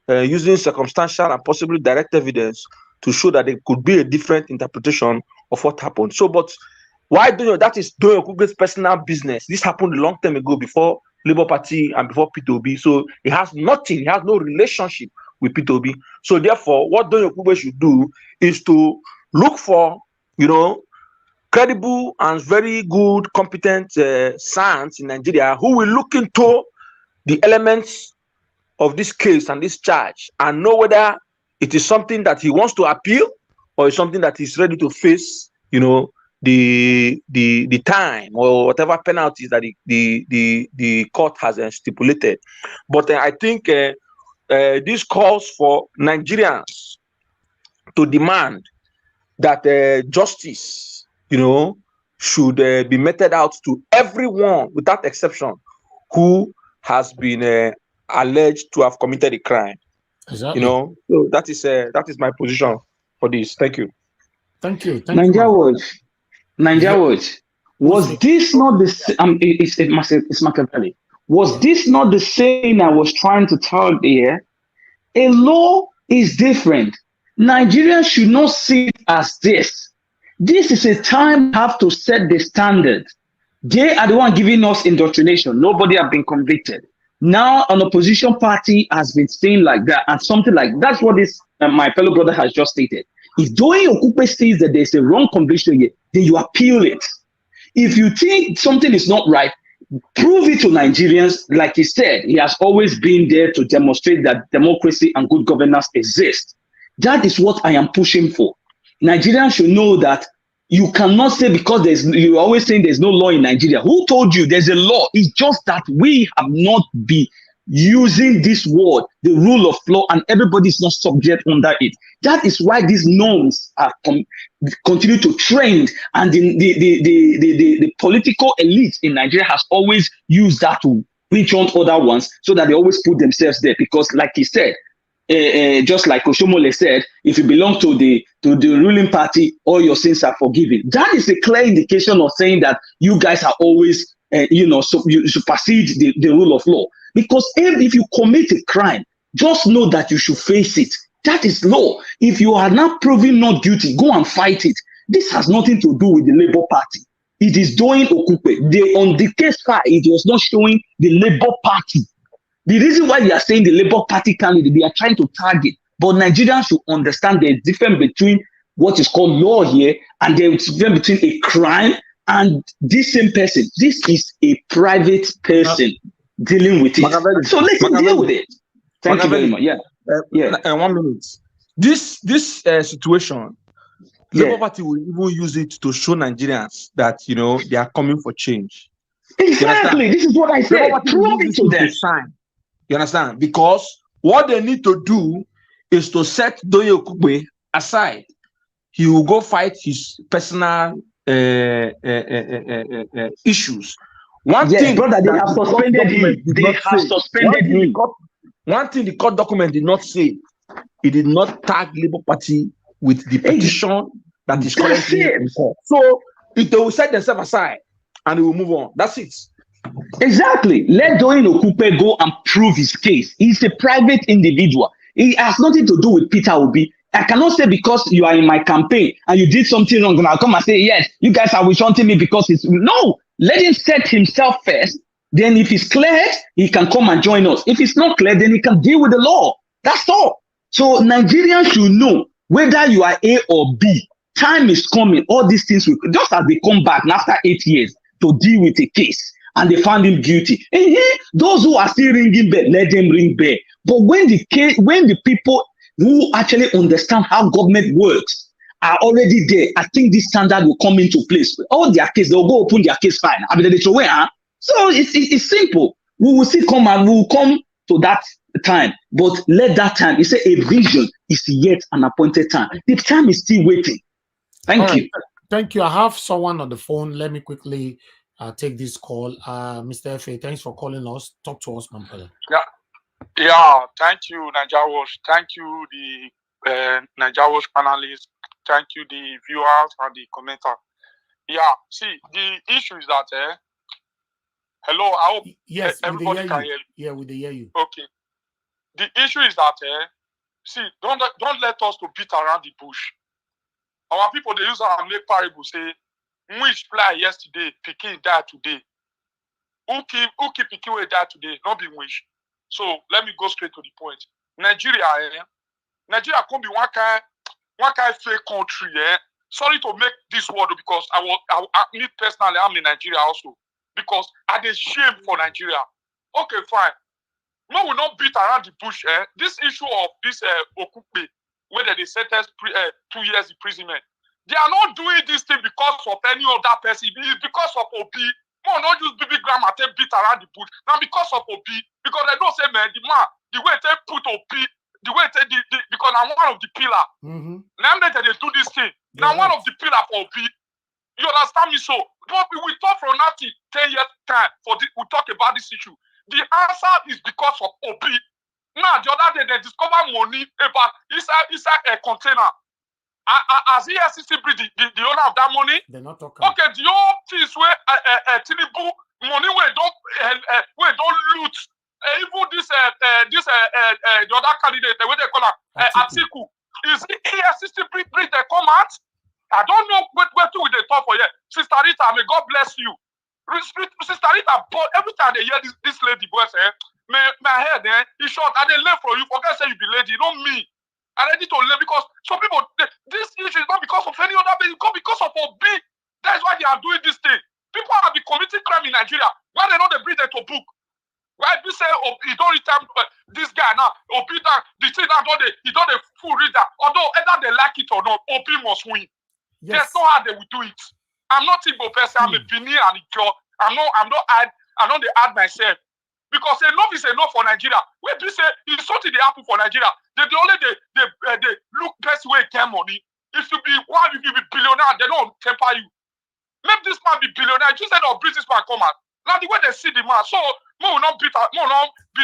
using circumstantial and possibly direct evidence to show that there could be a different interpretation of what happened. So, but why that is Donyo Okukwe's personal business. This happened a long time ago before Labour Party and before P2B. So it has nothing, it has no relationship with P2B. So therefore, what Donyo Okukwe should do is to look for, credible and very good, competent science in Nigeria who will look into the elements of this case and this charge and know whether it is something that he wants to appeal or it's something that he's ready to face, the time or whatever penalties that the court has stipulated. But I think this calls for Nigerians to demand that justice, should be meted out to everyone without exception who has been alleged to have committed a crime. Exactly. So that is my position for this. Thank you. Thank you. Nigeria Watch. Was this not the it's Machiavelli? Was this not the same I was trying to tell here? A law is different. Nigerians should not see it as this. This is a time we have to set the standard. They are the one giving us indoctrination. Nobody has been convicted. Now an opposition party has been saying like that and something like that's what this my fellow brother has just stated. If Donyo Okukwe says that there's a wrong conviction here, then you appeal it. If you think something is not right, prove it to Nigerians. Like he said, he has always been there to demonstrate that democracy and good governance exist. That is what I am pushing for. Nigerians should know that you cannot say because you're always saying there's no law in Nigeria. Who told you there's a law? It's just that we have not been using this word, the rule of law, and everybody is not subject under it. That is why these norms are continue to trend, and the political elite in Nigeria has always used that to reach on other ones, so that they always put themselves there. Because, like he said, just like Oshomole said, if you belong to the ruling party, all your sins are forgiven. That is a clear indication of saying that you guys are always, you supersede the rule of law. Because if you commit a crime, just know that you should face it. That is law. If you are not proven not guilty, go and fight it. This has nothing to do with the Labour Party. It is Donyo Okukwe. On the case file, it was not showing the Labour Party. The reason why they are saying the Labour Party candidate, they are trying to target. But Nigerians should understand the difference between what is called law here and the difference between a crime and this same person. This is a private person dealing with it. So let him deal with it. Thank you very much. Yeah. 1 minute. This situation, Labour Party will even use it to show Nigerians that they are coming for change. Exactly. This is what I said. Prove it to them. You understand? Because what they need to do is to set Donyo Okukwe aside. He will go fight his personal issues. One thing, brother, they have suspended him. They have suspended him. One thing the court document did not say he did not tag Labour Party with the petition that is currently in court. So if they will set themselves aside and they will move on. That's it. Exactly. Let Doyin Okupe go and prove his case. He's a private individual. It has nothing to do with Peter Obi. I cannot say because you are in my campaign and you did something wrong, and I'll come and say, yes, you guys are wishing me because it's no. Let him set himself first. Then if he's cleared, he can come and join us. If it's not clear, then he can deal with the law. That's all. So Nigerians should know whether you are A or B. Time is coming. All these things will, just as they come back after 8 years to deal with a case and they found him guilty. Those who are still ringing bell, let them ring bell. But when the people who actually understand how government works are already there, I think this standard will come into place. All their case, they'll go open their case file. I mean, they throw away, huh? So it's simple. We will see come and we will come to that time. But let that time, you say a vision is yet an appointed time. The time is still waiting. Thank you. Thank you. I have someone on the phone. Let me quickly take this call. Mr. F.A., thanks for calling us. Talk to us, my brother. Yeah, thank you, Naija Watch. Thank you, the Naija Watch panelists. Thank you, the viewers and the commenter. Yeah, see, the issue is that, hello, I hope everybody can hear you. Yeah, we hear you. Okay. The issue is that, see, don't let us to beat around the bush. Our people, they use our make parable, say, which fly yesterday, Peking died today. Who keep Peking will die today? Not be wish. So let me go straight to the point. Nigeria can't be one kind fake country. Sorry to make this word because I me personally, I'm in Nigeria also. Because I dey shame for Nigeria. Okay, fine. No, we not beat around the bush. This issue of this Okupe, whether they sentence 2 years imprisonment, they are not doing this thing because of any other person. It's because of Obi. No, not just baby grandma take beat around the bush. Now because of Obi, because they don't say, man, the way they put Obi, the way they because I'm one of the pillar. Now that they do this thing, now one of the pillar for Obi. You understand me? So, but we talk from now till 10 years time we talk about this issue. The answer is because of Obi. Now the other day they discover money about inside a container. As EFCC bring the owner of that money, they're not talking. Okay, the whole things where Tinubu money where don't loot. Even this the other candidate, the way they call her Atiku, is EFCC bring the comment. I don't know where to they talk for you. Sister Rita, may God bless you. Sister Rita, every time they hear this lady voice, my head, is short. I didn't live for you. Forget say you be lady, not me. I ready to live because some people, this issue is not because of any other thing, it's because of Obi. That is why they are doing this thing. People have been committing crime in Nigeria. Why they know they bring them to book? Why we say he don't return this guy now? Obi now, the thing now he don't the full reader. Although either they like it or not, Obi must win. Yes. There's no how they will do it. I'm not Igbo person. I'm a Benin and a Joe. I'm not the add myself. Because enough is enough for Nigeria. When you say it's something they happen for Nigeria, they look best way get money. If you be billionaire, they don't temper you. Make this man be billionaire. You said oh, British man come out. Now the way they see the man, so more not beat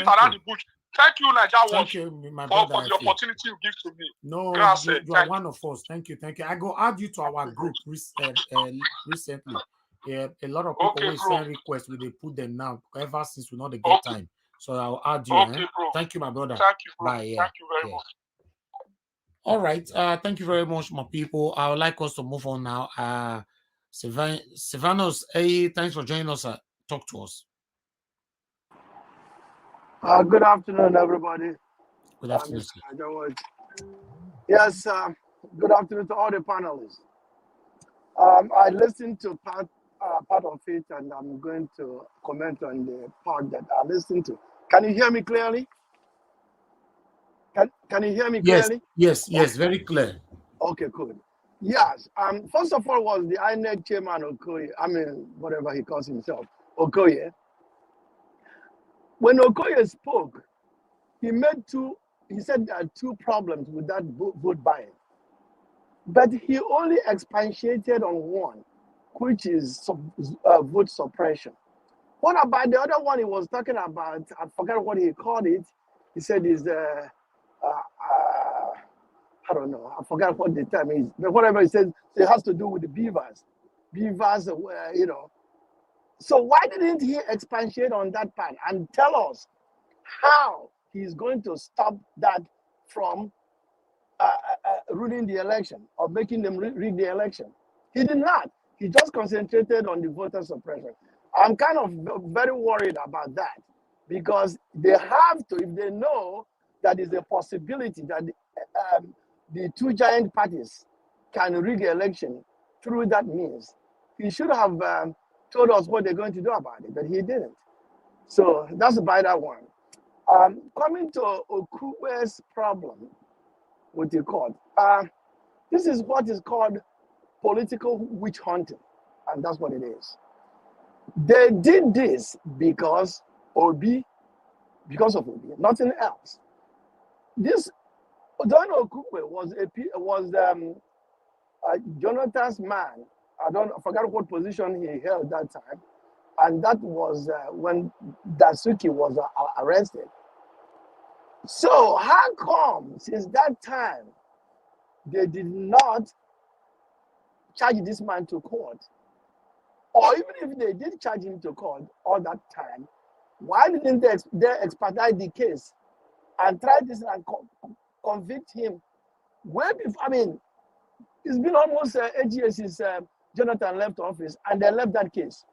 around the bush. Thank you, Naija Watch, for the opportunity you give to me. No, you are one of us. Thank you. I go add you to our group recently. Yeah, a lot of people will send requests. We they put them now ever since we know the get time. So I'll add you. Thank you, my brother. Thank you, bro. Bye. Thank you very much. All right. Thank you very much, my people. I would like us to move on now. Sylvanos, hey, thanks for joining us. Talk to us. Good afternoon, everybody. Good afternoon. Yes, good afternoon to all the panelists. I listened to part of it, and I'm going to comment on the part that I listened to. Can you hear me clearly? Can you hear me clearly? Yes, very clear. Okay, good. Yes. First of all, was the INEC chairman Okoye. I mean, whatever he calls himself, Okoye. When Okoye spoke, he said there are two problems with that vote buying. But he only expatiated on one, which is vote suppression. What about the other one he was talking about? I forgot what he called it. He said is I don't know, I forgot what the term is, but whatever it says, it has to do with the beavers. Beavers, you know. So why didn't he expatiate on that part and tell us how he's going to stop that from ruling the election or making them rig the election? He did not. He just concentrated on the voter suppression. I'm kind of very worried about that because they have to, if they know that is a possibility that the two giant parties can rig the election through that means, he should have told us what they're going to do about it, but he didn't. So that's by that one. Coming to Okuwe's problem with the court, this is what is called political witch hunting, and that's what it is. They did this because of Obi, nothing else. This Don Okuwe was Jonathan's man. I forgot what position he held that time, and that was when Dasuki was arrested. So how come since that time they did not charge this man to court? Or even if they did charge him to court all that time, why didn't they expedite the case and try this and convict him? I mean, it's been almost 8 years since Jonathan left office, and they left that case.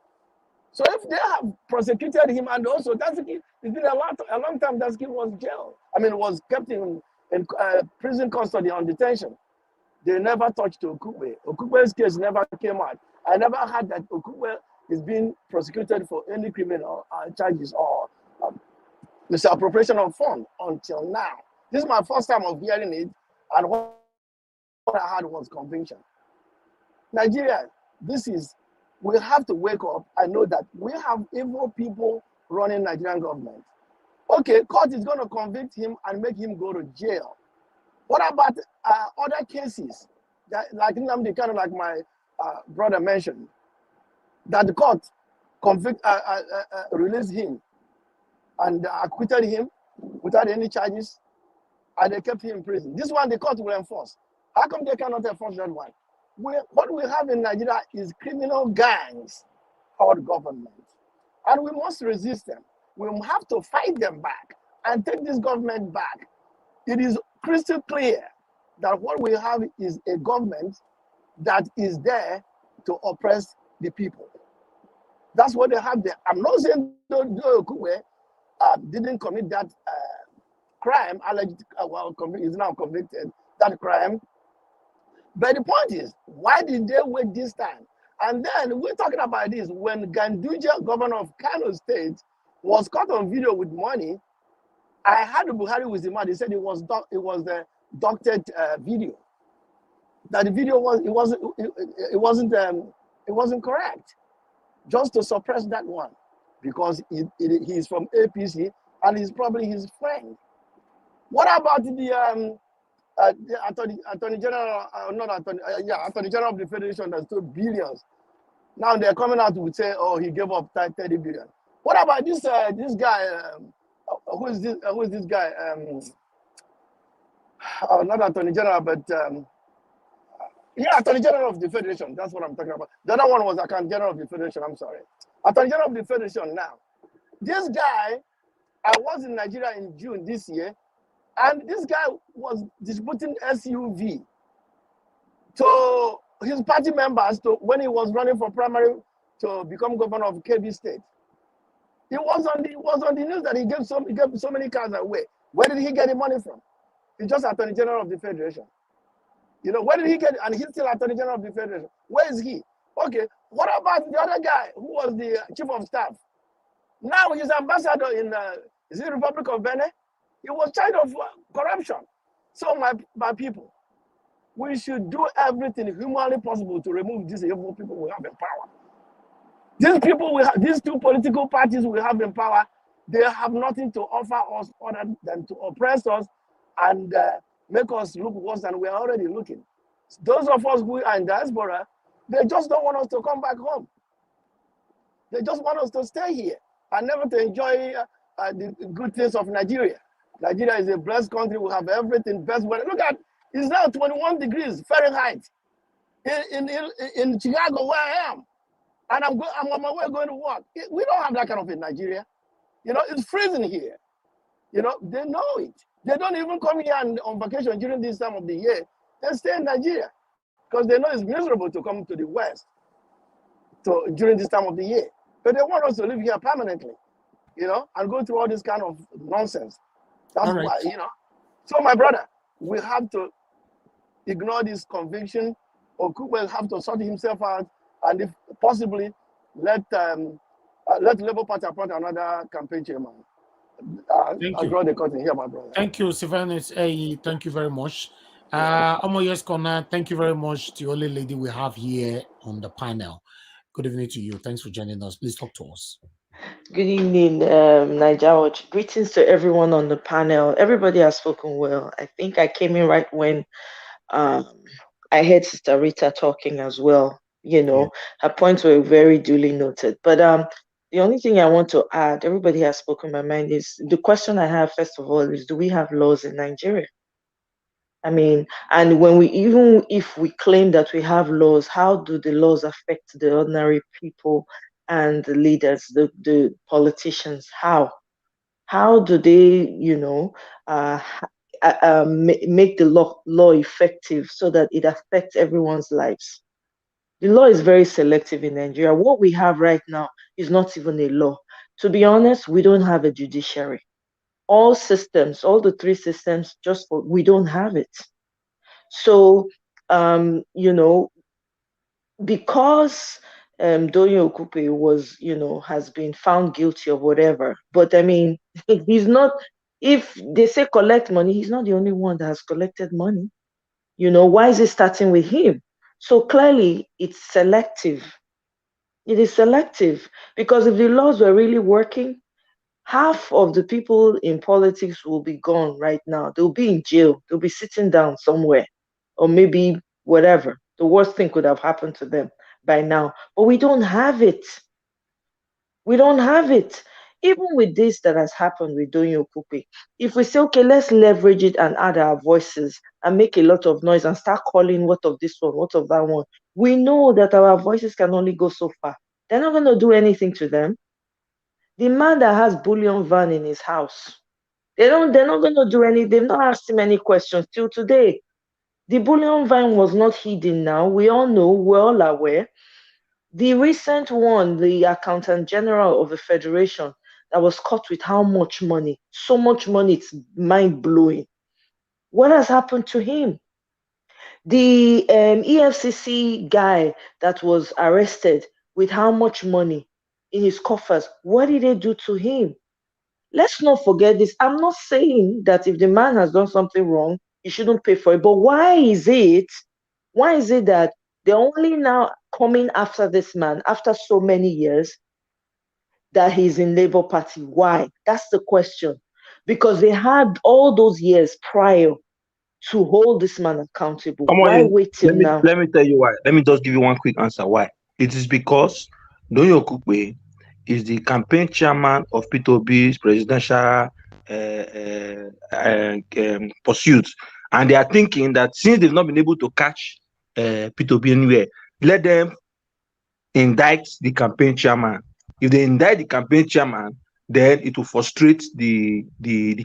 So if they have prosecuted him, and also Dasuki, it's been a long time Dasuki was jailed. I mean, was kept in prison custody on detention. They never touched Okuwe. Okuwe's case never came out. I never heard that Okuwe is being prosecuted for any criminal charges or misappropriation of funds until now. This is my first time of hearing it, and what I heard was conviction. Nigeria, we have to wake up and know that we have evil people running Nigerian government. Okay, court is going to convict him and make him go to jail. What about other cases that, like Nnamdi, kind of like my brother mentioned, that the court released him and acquitted him without any charges, and they kept him in prison. This one, the court will enforce. How come they cannot enforce that one? What we have in Nigeria is criminal gangs called government, and we must resist them. We have to fight them back and take this government back. It is crystal clear that what we have is a government that is there to oppress the people. That's what they have there. I'm not saying Okuwe didn't commit that crime, alleged, is now convicted, that crime. But the point is, why did they wait this time? And then we're talking about this when Ganduje, governor of Kano State, was caught on video with money. I had Buhari with him, he said it was a doctored video. That the video wasn't correct, just to suppress that one, because he's from APC and he's probably his friend. What about the Attorney General, Attorney General of the Federation that stole billions? Now they're coming out to say, oh, he gave up 30 billion. What about this guy? Who is this guy? Not Attorney General, but Attorney General of the Federation. That's what I'm talking about. The other one was Attorney General of the Federation. I'm sorry, Attorney General of the Federation. Now, this guy, I was in Nigeria in June this year, and this guy was distributing SUV to his party members when he was running for primary to become governor of Kebbi State. It was on the news that he gave so many cars away. Where did he get the money from? He's just Attorney General of the Federation. You know, where did he get it? And he's still Attorney General of the Federation. Where is he? Okay, what about the other guy who was the chief of staff? Now he's ambassador in is it Republic of Benin? He was charged of corruption. So my people, we should do everything humanly possible to remove these evil people we have in power. These people, these two political parties we have in power, they have nothing to offer us other than to oppress us and make us look worse than we are already looking. Those of us who are in diaspora, they just don't want us to come back home. They just want us to stay here and never to enjoy the good things of Nigeria. Nigeria is a blessed country. We have everything, best weather. Look at, it's now 21 degrees Fahrenheit in Chicago, where I am. And I'm on my way going to work. We don't have that kind of in Nigeria. You know, it's freezing here. You know, they know it. They don't even come here on vacation during this time of the year. They stay in Nigeria because they know it's miserable to come to the West during this time of the year. But they want us to live here permanently, you know, and go through all this kind of nonsense. That's why, you know. So, my brother, we have to ignore this conviction, or Okupe have to sort himself out, and if possibly let Labour Party appoint another campaign chairman. Thank I'll you. draw the curtain here, my brother. Thank you, Sylvanus. Thank you very much. Omoye's Corner, thank you very much to the only lady we have here on the panel. Good evening to you. Thanks for joining us. Please talk to us. Good evening, Niger. Greetings to everyone on the panel. Everybody has spoken well. I think I came in right when I heard Sister Rita talking as well. You know, her points were very duly noted. But the only thing I want to add, everybody has spoken my mind, is the question I have, first of all, is do we have laws in Nigeria? I mean, and even if we claim that we have laws, how do the laws affect the ordinary people and the leaders, the politicians? How do they, you know, make the law effective so that it affects everyone's lives? The law is very selective in Nigeria. What we have right now is not even a law. To be honest, we don't have a judiciary. All systems, all the three systems, we don't have it. So, you know, because Doyin Okupe was, you know, has been found guilty of whatever, but I mean, he's not, if they say collect money, he's not the only one that has collected money. You know, why is it starting with him? So clearly, it's selective. It is selective because if the laws were really working, half of the people in politics will be gone right now. They'll be in jail. They'll be sitting down somewhere, or maybe whatever. The worst thing could have happened to them by now. But we don't have it. We don't have it. Even with this that has happened with Doyin Okupe, if we say, okay, let's leverage it and add our voices and make a lot of noise and start calling what of this one, what of that one, we know that our voices can only go so far. They're not going to do anything to them. The man that has bullion van in his house, they're not going to do anything. They've not asked him any questions till today. The bullion van was not hidden now. We all know, we're all aware. The recent one, the Accountant General of the Federation, that was caught with how much money? So much money, it's mind-blowing. What has happened to him? The EFCC guy that was arrested with how much money in his coffers? What did they do to him? Let's not forget this. I'm not saying that if the man has done something wrong, he shouldn't pay for it. But why is it that they're only now coming after this man after so many years that he's in Labour Party? Why? That's the question. Because they had all those years prior to hold this man accountable. Why wait till now? Let me tell you why. Let me just give you one quick answer why. It is because Doyin Okupe is the campaign chairman of P2B's presidential pursuits. And they are thinking that since they've not been able to catch P2B anywhere, let them indict the campaign chairman. If they indict the campaign chairman, then it will frustrate the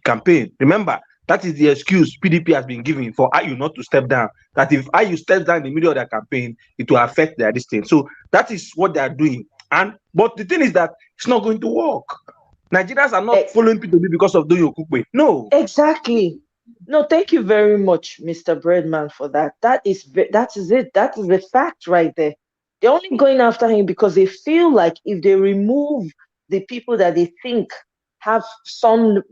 campaign. Remember, that is the excuse PDP has been giving for IU not to step down. That if IU steps down in the middle of their campaign, it will affect their distance. So that is what they are doing. But the thing is that it's not going to work. Nigerians are not following P2B because of Doyin Okupe. No. Exactly. No, thank you very much, Mr. Breadman, for that. That is it. That is the fact right there. They're only going after him because they feel like if they remove the people that they think have some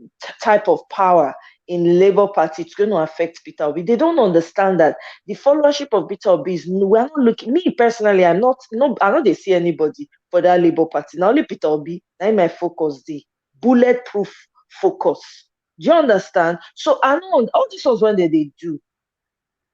type of power in Labour Party, it's going to affect Peter Obi. They don't understand that the followership of Peter Obi is, we're not looking, me personally, I know they see anybody for that Labour Party. Now only Peter Obi, now my focus, the bulletproof focus. Do you understand? So I know all this was when they do.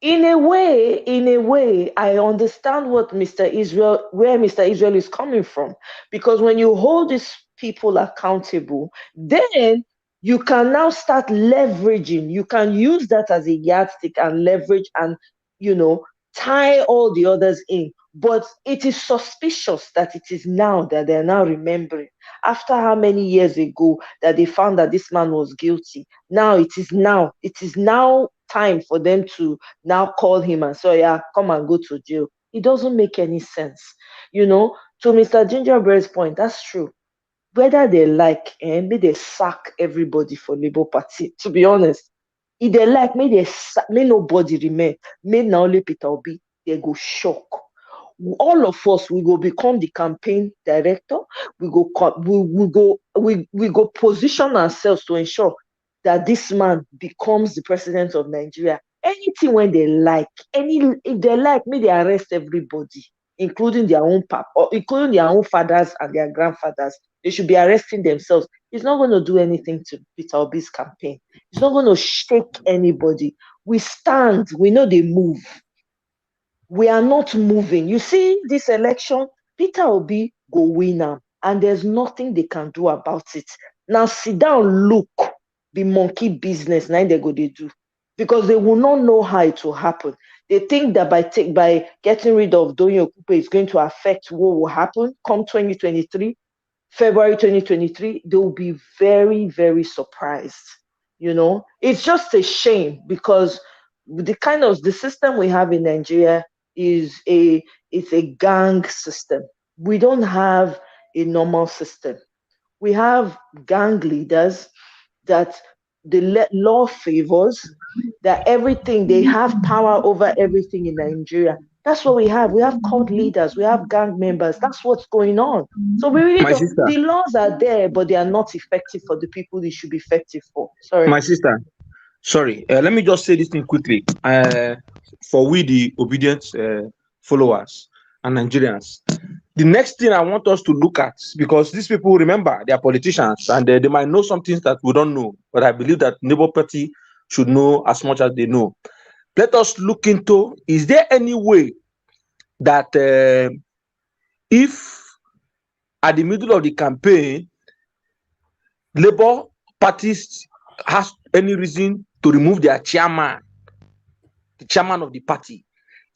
In a way, I understand what where Mr. Israel is coming from. Because when you hold these people accountable, then You can now start leveraging. You can use that as a yardstick and leverage and, tie all the others in. But it is suspicious that it is now that they're now remembering. After how many years ago that they found that this man was guilty? It is now time for them to now call him and say, yeah, come and go to jail. It doesn't make any sense. To Mr. Gingerbread's point, that's true. Whether they like, may they sack everybody for Labour Party, to be honest. If they like, may nobody remain. May now only Peter Obi, they go shock. All of us, we go become the campaign director. We go position ourselves to ensure that this man becomes the president of Nigeria. Anything when they like, if they like, may they arrest everybody, including their own including their own fathers and their grandfathers. They should be arresting themselves. It's not going to do anything to Peter Obi's campaign. It's not going to shake anybody. We stand. We know they move. We are not moving. You see, this election, Peter Obi go win am, and there's nothing they can do about it. Now sit down, look, the monkey business. Now they go they do, because they will not know how it will happen. They think that by getting rid of Donye-Okupe is going to affect what will happen come 2023. February 2023, they will be very, very surprised. It's just a shame, because the system we have in Nigeria it's a gang system. We don't have a normal system. We have gang leaders that the law favors, that everything, they have power over everything in Nigeria. That's what we have. We have cult leaders. We have gang members. That's what's going on. So we really the laws are there, but they are not effective for the people they should be effective for. Sorry. My sister, sorry. Let me just say this thing quickly. For we, the obedient followers and Nigerians, the next thing I want us to look at, because these people, remember, they are politicians and they might know some things that we don't know, but I believe that Labour Party should know as much as they know. Let us look into, is there any way that if at the middle of the campaign, Labour parties has any reason to remove their chairman, the chairman of the party,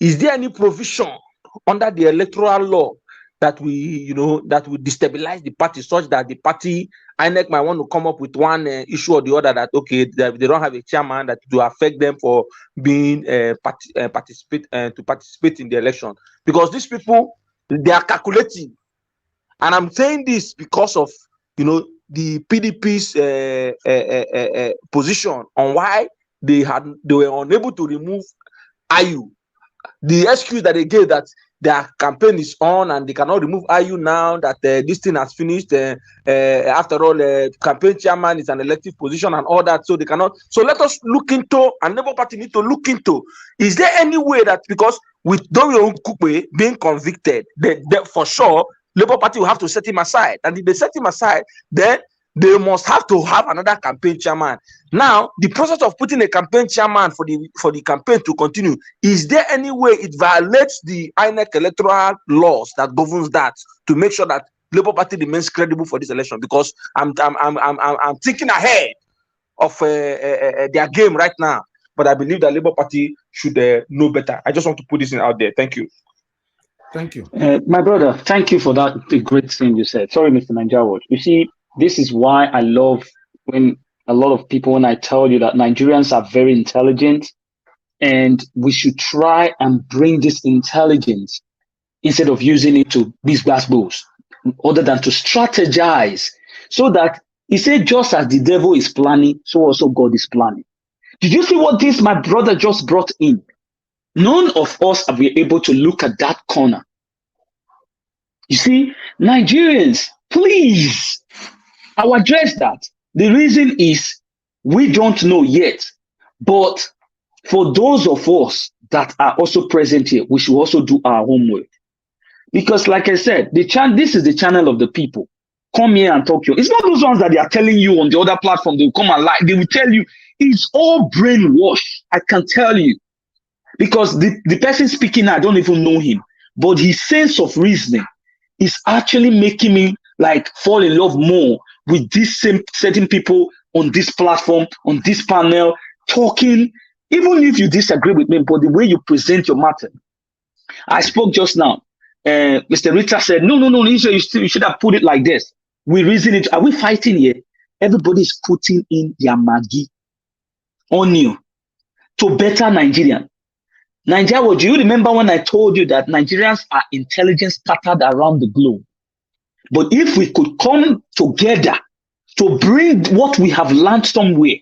is there any provision under the electoral law that that will destabilize the party, such that the party, INEC, might want to come up with one issue or the other that, okay, they don't have a chairman, that to affect them for being participate in the election? Because these people, they are calculating, and I'm saying this because of the PDP's position on why they were unable to remove IU. The excuse that they gave, that their campaign is on and they cannot remove IU now that this thing has finished. After all, campaign chairman is an elective position and all that, so they cannot. So let us look into, and Labour Party need to look into, is there any way that, because with Donye-Okupe being convicted, for sure Labour Party will have to set him aside, and if they set him aside, then they must have to have another campaign chairman. Now, the process of putting a campaign chairman for the campaign to continue, is there any way it violates the INEC electoral laws that governs that, to make sure that Labour Party remains credible for this election? Because I'm thinking ahead of their game right now, but I believe that Labour Party should know better. I just want to put this in out there. Thank you. Thank you. My brother, thank you for that, the great thing you said. Sorry, Mr. Nanjawat. You see, this is why I love when a lot of people, when I tell you that Nigerians are very intelligent, and we should try and bring this intelligence, instead of using it to be gospels, other than to strategize, so that he said, just as the devil is planning, so also God is planning. Did you see what my brother just brought in? None of us have been able to look at that corner. You see, Nigerians, please, I'll address that. The reason is we don't know yet. But for those of us that are also present here, we should also do our homework. Because like I said, this is the channel of the people. Come here and talk to you. It's not those ones that they are telling you on the other platform. They will come and lie. They will tell you. It's all brainwash. I can tell you. Because the person speaking, I don't even know him. But his sense of reasoning is actually making me like fall in love more with these same certain people on this platform, on this panel, talking, even if you disagree with me, but the way you present your matter. I spoke just now. Mr. Richard said, no, you should have put it like this. We reason it. Are we fighting here? Everybody is putting in their Maggi, onion, to better Nigerian. Nigeria, do you remember when I told you that Nigerians are intelligence scattered around the globe? But if we could come together to bring what we have learned somewhere,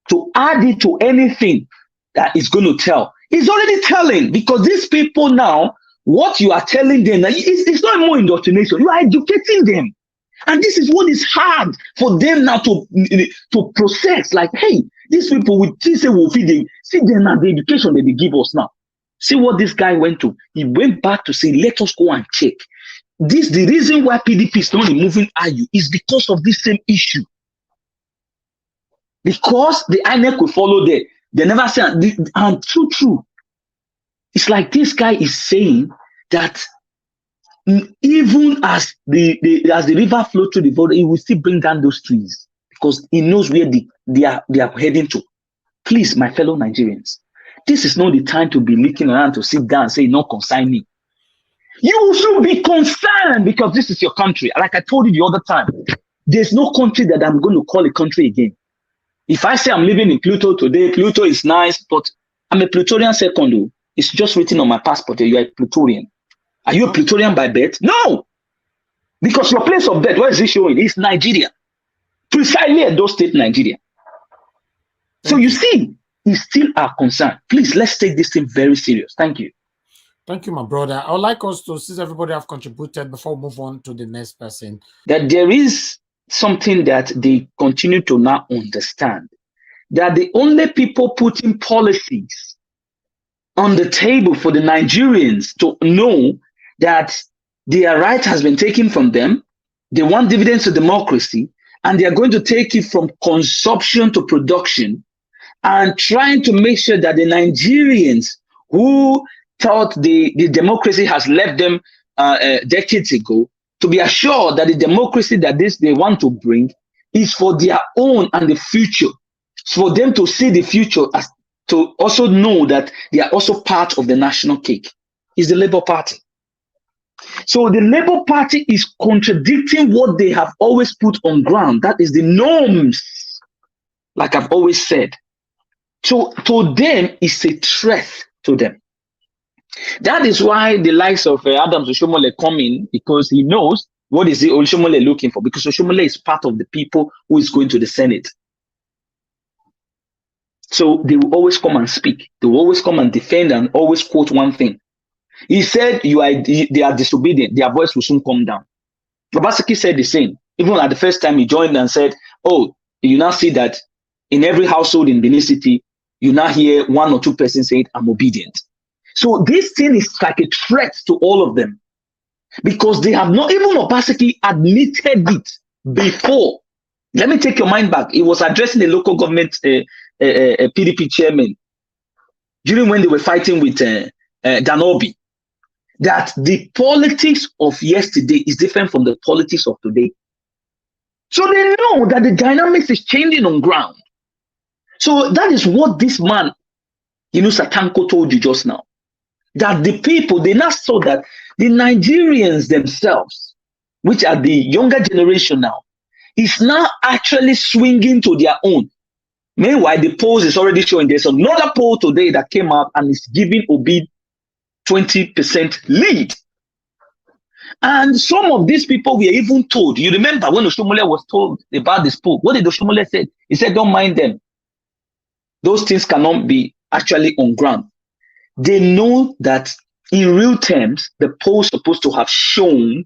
to add it to anything that is going to tell, it's already telling, because these people now, what you are telling them, it's not more indoctrination. You are educating them. And this is what is hard for them now to process. Like, hey, these people will say will feed them. See them now, the education that they give us now. See what this guy went to. He went back to say, let us go and check. The reason why PDP is not removing IU is because of this same issue. Because the INEC will follow there. They never say, and true. It's like this guy is saying that even as the river flows through the border, he will still bring down those trees because he knows where they are heading to. Please, my fellow Nigerians, this is not the time to be looking around to sit down and say, no, consign me. You should be concerned because this is your country. Like I told you the other time, there's no country that I'm going to call a country again. If I say I'm living in Pluto today, Pluto is nice, but I'm a Plutorian second. It's just written on my passport that you are a Plutorian. Are you a Plutorian by birth? No! Because your place of birth, where is it showing? It's Nigeria. Precisely Edo State, Nigeria. So you see, we still are concerned. Please, let's take this thing very serious. Thank you. Thank you, my brother. I would like us to, since everybody have contributed, before we move on to the next person. That there is something that they continue to not understand. That the only people putting policies on the table for the Nigerians to know that their right has been taken from them, they want dividends to democracy, and they are going to take it from consumption to production, and trying to make sure that the Nigerians who thought the democracy has left them decades ago, to be assured that the democracy that they want to bring is for their own and the future, for them to see the future as to also know that they are also part of the national cake, is the Labour Party. So the Labour Party is contradicting what they have always put on ground. That is the norms, like I've always said. So to them, it's a threat to them. That is why the likes of Adams Oshomole come in, because he knows what is Oshomole looking for, because Oshomole is part of the people who is going to the Senate. So they will always come and speak. They will always come and defend and always quote one thing. He said, they are disobedient. Their voice will soon come down. Obaseki said the same. Even at the first time he joined and said, oh, you now see that in every household in Benin City, you now hear one or two persons saying, I'm obedient. So this thing is like a threat to all of them. Because they have not, even Obaseki admitted it before. Let me take your mind back. He was addressing the local government PDP chairman during when they were fighting with Danobi, that the politics of yesterday is different from the politics of today. So they know that the dynamics is changing on ground. So that is what this man, Satanko told you just now. That the people, they now saw that the Nigerians themselves, which are the younger generation now, is now actually swinging to their own. Meanwhile, the polls is already showing there's another poll today that came out and is giving Obi 20% lead. And some of these people were even told, you remember when Oshomole was told about this poll, what did Oshomole say? He said, don't mind them. Those things cannot be actually on ground. They know that in real terms, the poll is supposed to have shown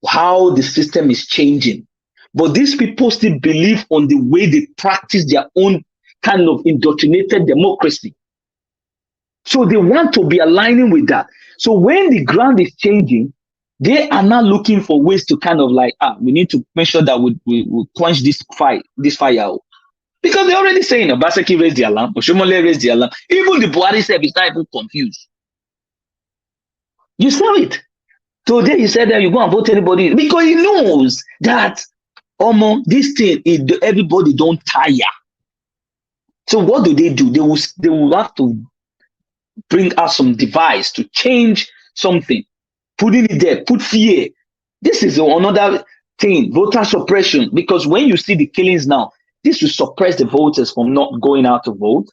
how the system is changing. But these people still believe on the way they practice their own kind of indoctrinated democracy. So they want to be aligning with that. So when the ground is changing, they are now looking for ways to kind of like, we need to make sure that we quench this fire out. Because they're already saying, Obaseki raised the alarm, Oshomole raised the alarm. Even the Buhari said is not even confused. You saw it. Today he said that you go and vote anybody because he knows that This thing, everybody don't tire. So what do? They will have to bring out some device to change something, putting it there, put fear. This is another thing, voter suppression, because when you see the killings now, this will suppress the voters from not going out to vote.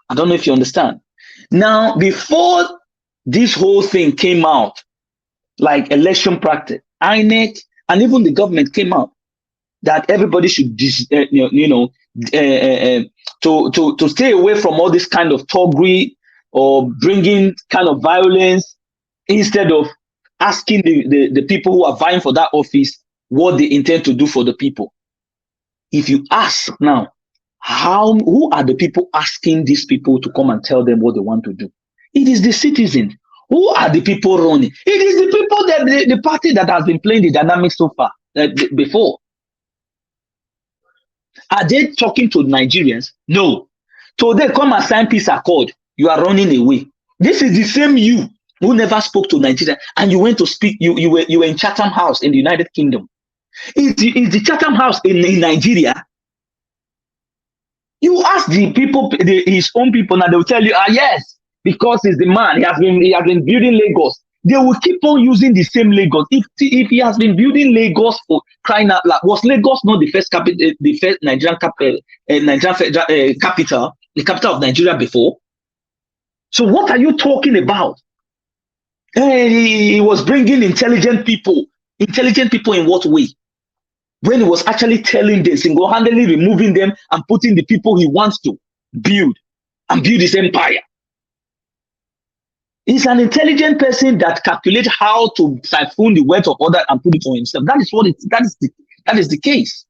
I don't know if you understand. Now, before this whole thing came out, like election practice, INEC and even the government came out that everybody should, to stay away from all this kind of thuggery or bringing kind of violence, instead of asking the people who are vying for that office what they intend to do for the people. If you ask now, who are the people asking these people to come and tell them what they want to do? It is the citizens. Who are the people running? It is the people that the party that has been playing the dynamics so far, before. Are they talking to Nigerians? No. So they come and sign peace accord. You are running away. This is the same you who never spoke to Nigeria, and you went to speak. You were in Chatham House in the United Kingdom. Is the Chatham House in Nigeria? You ask the people, his own people, and they will tell you, yes, because he's the man. He has been building Lagos. They will keep on using the same Lagos. If he has been building Lagos for crying out loud, was Lagos not the first capital, the first Nigerian capital, the capital of Nigeria before? So what are you talking about? He was bringing intelligent people. Intelligent people in what way? When he was actually telling them, single-handedly removing them and putting the people he wants to build and build his empire. He's an intelligent person that calculates how to siphon the wealth of others and put it on himself. That is the case.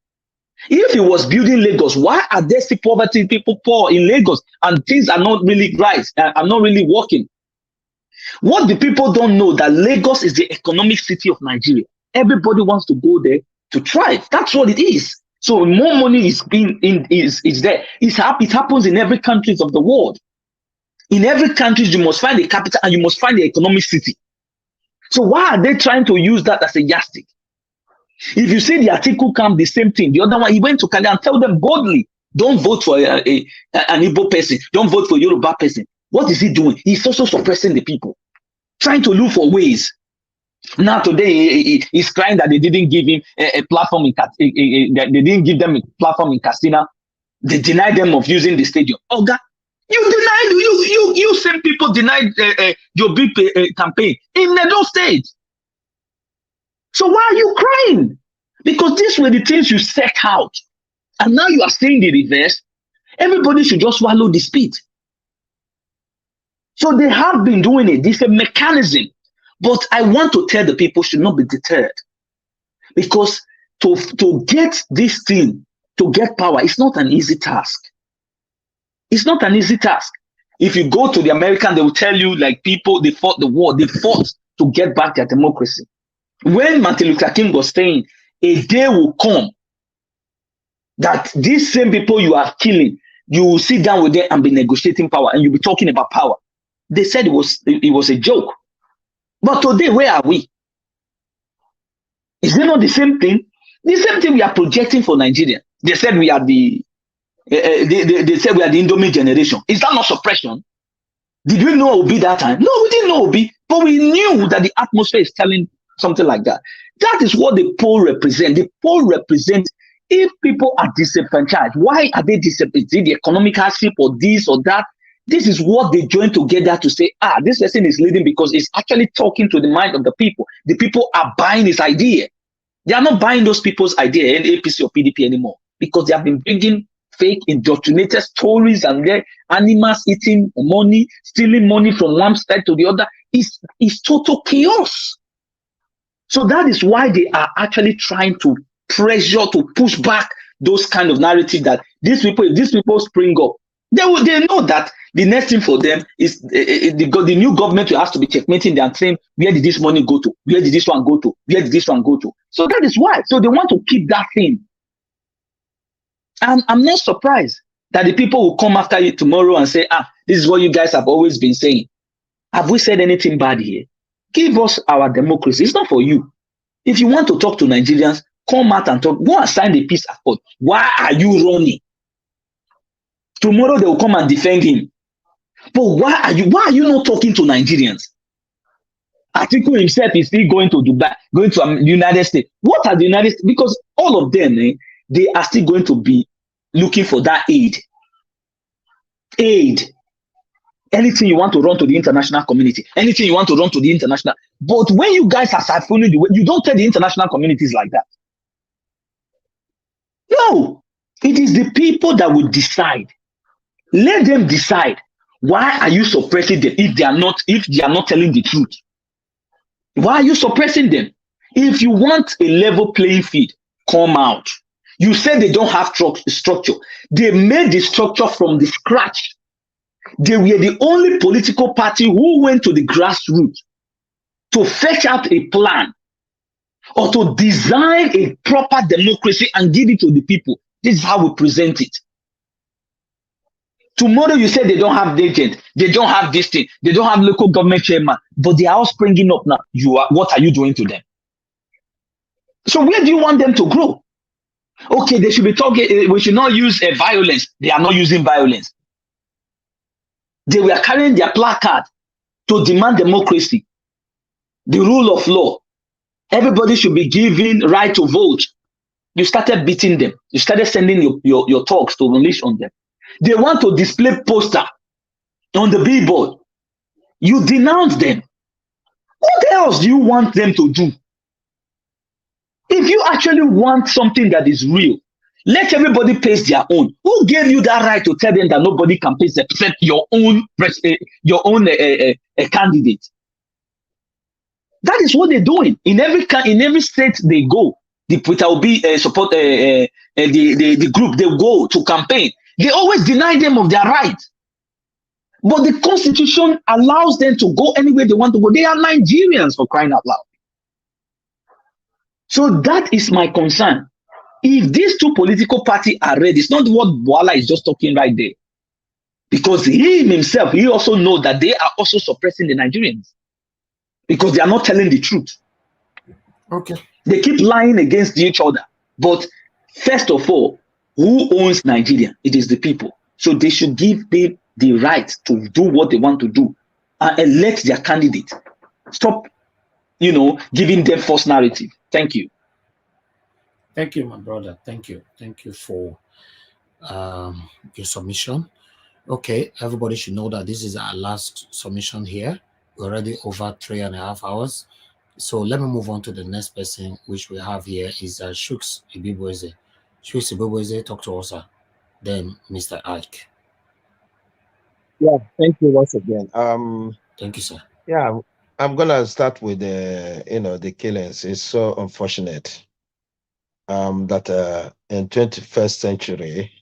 If he was building Lagos, why are there still poverty, people poor in Lagos, and things are not really right, are not really working? What the people don't know, that Lagos is the economic city of Nigeria. Everybody wants to go there to thrive. That's what it is. So more money is there. It happens in every country of the world. In every country, you must find a capital and you must find the economic city. So why are they trying to use that as a yardstick? If you see the Atiku camp, the same thing. The other one, he went to Kali and tell them boldly, don't vote for an Igbo person. Don't vote for a Yoruba person. What is he doing? He's also suppressing the people, trying to look for ways. Now today, he's crying that they didn't give him a platform they didn't give them a platform in Castina. They denied them of using the stadium. Oga, you same people denied your big campaign in Edo State. So why are you crying? Because these were the things you set out. And now you are saying the reverse. Everybody should just swallow the spit. So they have been doing it. This is a mechanism. But I want to tell the people should not be deterred. Because to get this thing, to get power, it's not an easy task. It's not an easy task. If you go to the American, they will tell you, like, people, they fought the war. They fought to get back their democracy. When Martin Luther King was saying, a day will come that these same people you are killing, you will sit down with them and be negotiating power, and you'll be talking about power. They said it was a joke. But today, where are we? Is it not the same thing? The same thing we are projecting for Nigeria. They said we are they said we are the Indomie generation. Is that not suppression? Did we know it would be that time? No, we didn't know it would be, but we knew that the atmosphere is telling something like that. That is what the poll represent. The poll represent if people are disenfranchised. Why are they disenfranchised? Is it the economic hardship or this or that? This is what they join together to say, this person is leading because it's actually talking to the mind of the people. The people are buying his idea. They are not buying those people's idea in APC or PDP anymore because they have been bringing fake, indoctrinated stories and their animals eating money, stealing money from one side to the other. It's total chaos. So that is why they are actually trying to pressure, to push back those kind of narrative that if these people spring up, they know that the next thing for them is the new government will have to be checkmating them and saying, where did this money go to? Where did this one go to? Where did this one go to? So that is why. So they want to keep that thing. And I'm not surprised that the people will come after you tomorrow and say, this is what you guys have always been saying. Have we said anything bad here? Give us our democracy. It's not for you. If you want to talk to Nigerians, Come out and talk. Go and sign the peace accord. Why are you running? Tomorrow they will come and defend him. But why are you not talking to Nigerians? Atiku himself is still going to Dubai, going to the United States. What are the United States? Because all of them, they are still going to be looking for that aid. Aid. Anything you want to run to the international community, anything you want to run to the international. But when you guys are siphoning the way, you don't tell the international communities like that. No, it is the people that will decide. Let them decide. Why are you suppressing them if they are not telling the truth? Why are you suppressing them? If you want a level playing field, come out. You said they don't have structure. They made the structure from the scratch. They were the only political party who went to the grassroots to fetch out a plan or to design a proper democracy and give it to the people. This is how we present it. Tomorrow you say they don't have agent, they don't have this thing, they don't have local government chairman, but they are all springing up now. What are you doing to them? So where do you want them to grow? Okay, they should be talking, we should not use violence. They are not using violence. They were carrying their placard to demand democracy, the rule of law. Everybody should be given right to vote. You started beating them. You started sending your talks to unleash on them. They want to display poster on the billboard. You denounce them. What else do you want them to do? If you actually want something that is real, let everybody pace their own. Who gave you that right to tell them that nobody can pace except your own candidate? That is what they're doing. In every state they go, the Peter Obi support the group, they go to campaign. They always deny them of their right. But the Constitution allows them to go anywhere they want to go. They are Nigerians, for crying out loud. So that is my concern. If these two political parties are ready, it's not what Boala is just talking right there. Because he himself, he also knows that they are also suppressing the Nigerians. Because they are not telling the truth. Okay. They keep lying against each other. But first of all, who owns Nigeria? It is the people. So they should give them the right to do what they want to do and elect their candidate. Stop, giving them false narrative. Thank you. Thank you, my brother. Thank you. Thank you for your submission. Okay, everybody should know that this is our last submission here. We're already over 3.5 hours. So let me move on to the next person, which we have here is Shooks Ibibueze. Shooks Ibibueze, talk to us, sir. Then Mr. Ike. Yeah, thank you once again. Thank you, sir. Yeah, I'm gonna start with the killings. It's so unfortunate that in 21st century,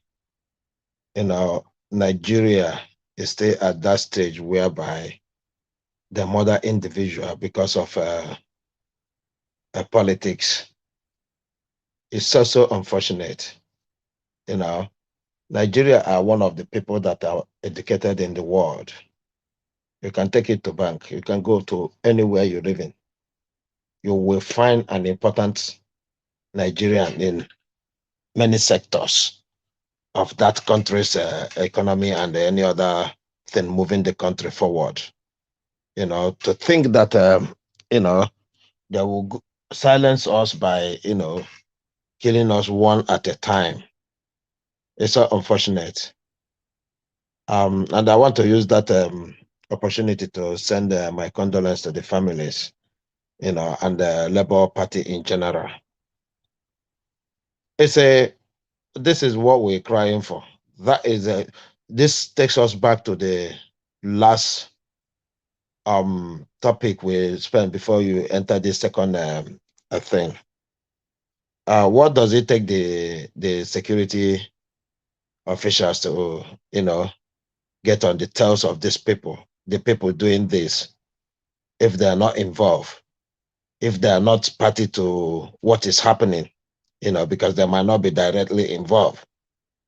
Nigeria is still at that stage whereby the mother individual, because of politics, is so unfortunate. Nigeria are one of the people that are educated in the world. You can take it to bank. You can go to anywhere you live in. You will find an important Nigerian in many sectors of that country's economy and any other thing moving the country forward. To think that, they will silence us by, killing us one at a time. It's so unfortunate. And I want to use that opportunity to send my condolences to the families, and the Labour Party in general. This is what we're crying for. This takes us back to the last topic we spent before you enter this second thing. What does it take the security officials to get on the tails of these people, the people doing this, if they are not involved, if they are not party to what is happening, because they might not be directly involved,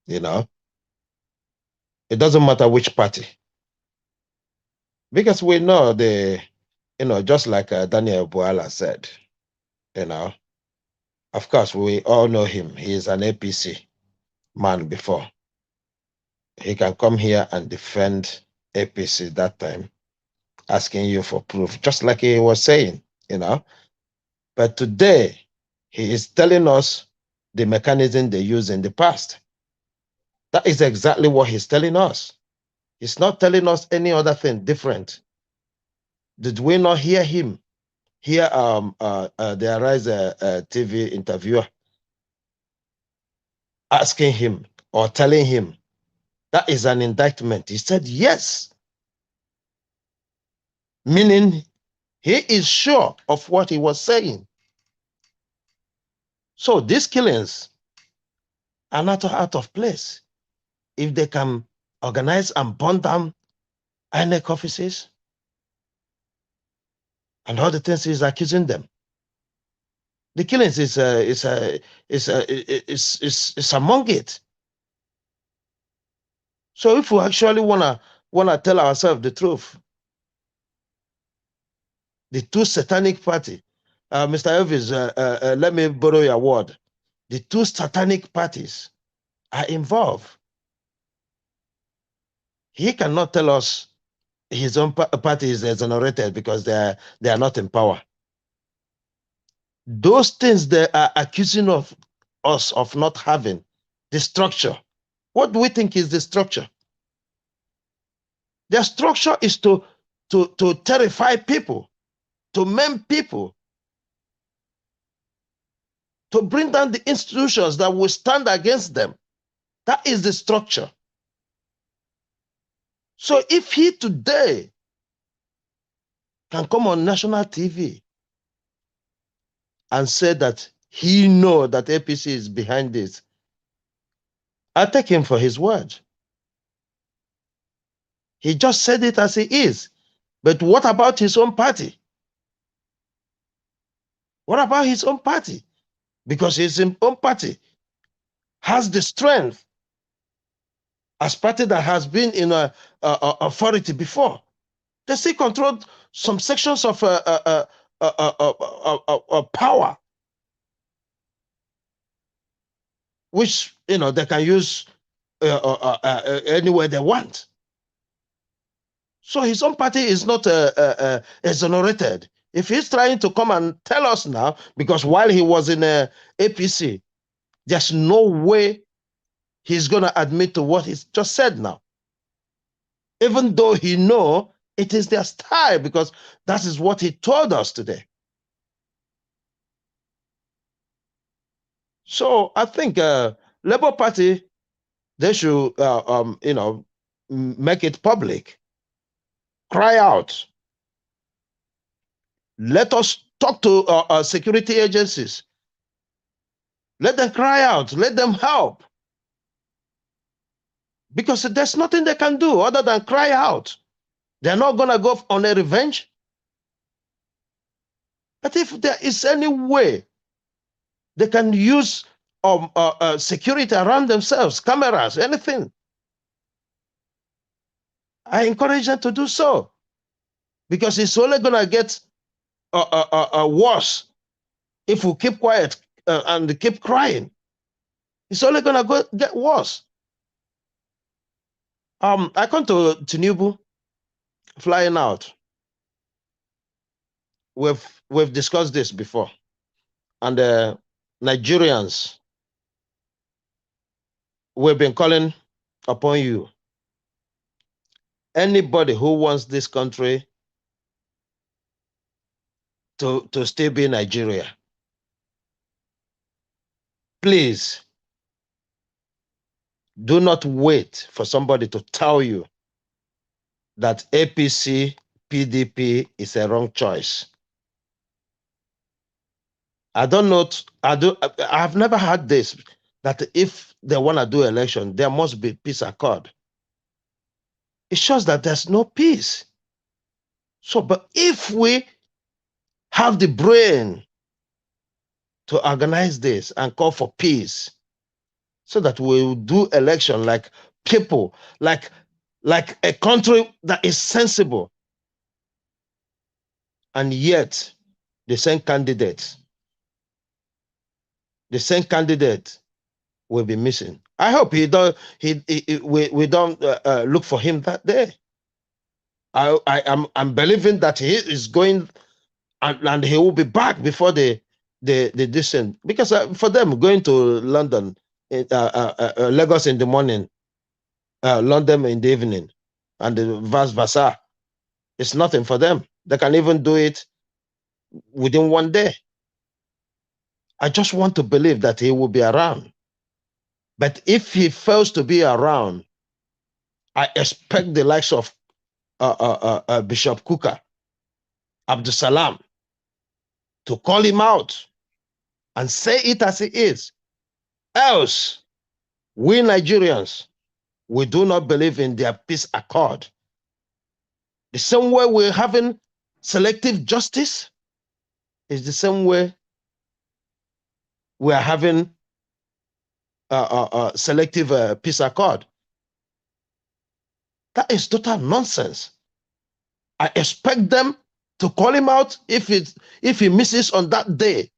It doesn't matter which party. Because we know just like Daniel Boala said, Of course, we all know him. He is an APC man before. He can come here and defend APC that time, asking you for proof, just like he was saying, you know. But today, he is telling us the mechanism they used in the past. That is exactly what he's telling us. He's not telling us any other thing different. Did we not hear him? Here, there is a TV interviewer asking him or telling him that is an indictment. He said yes, meaning he is sure of what he was saying. So these killings are not out of place. If they can organize and burn down INEC offices and all the things he's accusing them, the killings is among it. So if we actually wanna tell ourselves the truth, the two satanic party, Mr. Elvis, let me borrow your word. The two satanic parties are involved. He cannot tell us his own party is exonerated because they are not in power. Those things they are accusing of us of not having, the structure. What do we think is the structure? Their structure is to terrify people, to maim people, to bring down the institutions that will stand against them. That is the structure. So if he today can come on national TV and say that he knows that APC is behind this, I take him for his word. He just said it as he is. But what about his own party? What about his own party? Because his own party has the strength as party that has been in authority before. They still control some sections of power, which they can use anywhere they want. So his own party is not exonerated. If he's trying to come and tell us now, because while he was in APC, there's no way he's going to admit to what he's just said now. Even though he know it is their style, because that is what he told us today. So I think Labour Party, they should, make it public. Cry out. Let us talk to security agencies. Let them cry out. Let them help. Because there's nothing they can do other than cry out. They're not going to go on a revenge. But if there is any way they can use security around themselves, cameras, anything, I encourage them to do so. Because it's only going to get worse if we keep quiet and keep crying. It's only going to get worse. I come to Tinubu flying out. We've discussed this before. And Nigerians, we've been calling upon you. Anybody who wants this country to still be Nigeria, please do not wait for somebody to tell you that APC, PDP is a wrong choice. I have never had this, that if they want to do election, there must be peace accord. It shows that there's no peace. So, but if we have the brain to organize this and call for peace, so that we'll do election like people, like a country that is sensible, and yet the same candidates the same candidate will be missing. I hope we don't look for him that day. I'm believing that he is going and he will be back before the descent, because for them going to London, Lagos in the morning, London in the evening, and the vice versa, it's nothing for them. They can even do it within one day. I just want to believe that he will be around. But if he fails to be around, I expect the likes of Bishop Kuka, Abdul Salam, to call him out and say it as it is. Else, we Nigerians, we do not believe in their peace accord. The same way we're having selective justice is the same way we're having selective peace accord. That is total nonsense. I expect them to call him out if he misses on that day,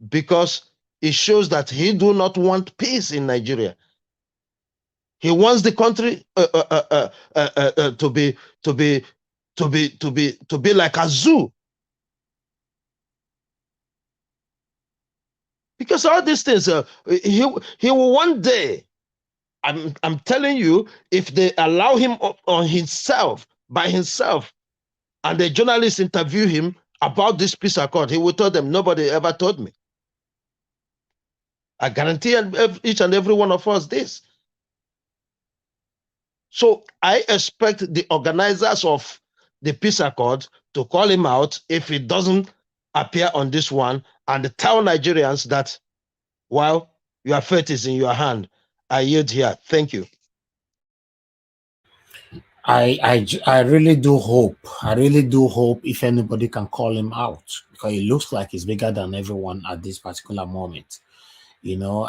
because it shows that he do not want peace in Nigeria. He wants the country to be like a zoo. Because all these things, he will one day. I'm telling you, if they allow him on himself, by himself, and the journalists interview him about this peace accord, he will tell them, nobody ever told me. I guarantee each and every one of us this. So I expect the organizers of the peace accord to call him out if he doesn't appear on this one, and tell Nigerians that, well, your fate is in your hand. I yield here. Thank you. I really do hope. I really do hope if anybody can call him out, because it looks like he's bigger than everyone at this particular moment. You know,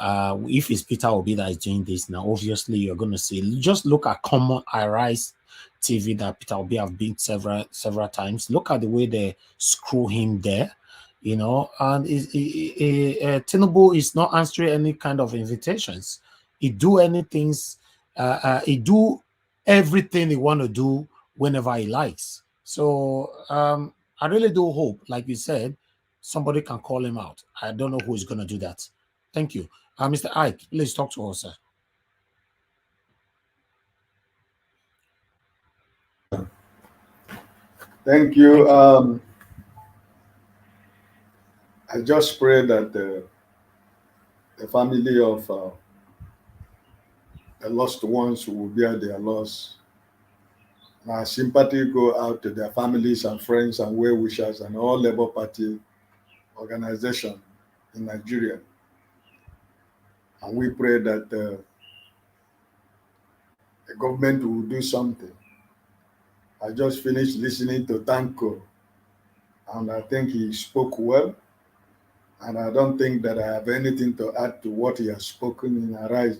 if it's Peter Obi that is doing this now, obviously you're going to see. Just look at Common Arise TV that Peter Obi have been several times. Look at the way they screw him there. You know, and Tinubu is not answering any kind of invitations. He do anything. He do everything he want to do whenever he likes. So I really do hope, like you said, somebody can call him out. I don't know who is going to do that. Thank you. Mr. Ike, please talk to us, sir. Thank you. I just pray that the family of the lost ones will bear their loss. Our sympathy go out to their families and friends and well-wishers and all Labour Party organizations in Nigeria. And we pray that the government will do something. I just finished listening to Tanko, and I think he spoke well. And I don't think that I have anything to add to what he has spoken in Arise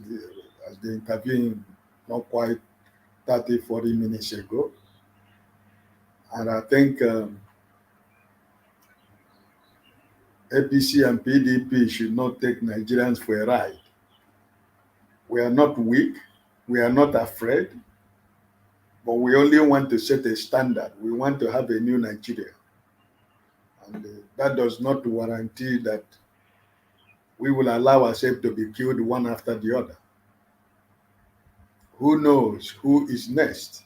as the interview not quite 30, 40 minutes ago. And I think APC and PDP should not take Nigerians for a ride. We are not weak. We are not afraid. But we only want to set a standard. We want to have a new Nigeria. And that does not guarantee that we will allow ourselves to be killed one after the other. Who knows who is next?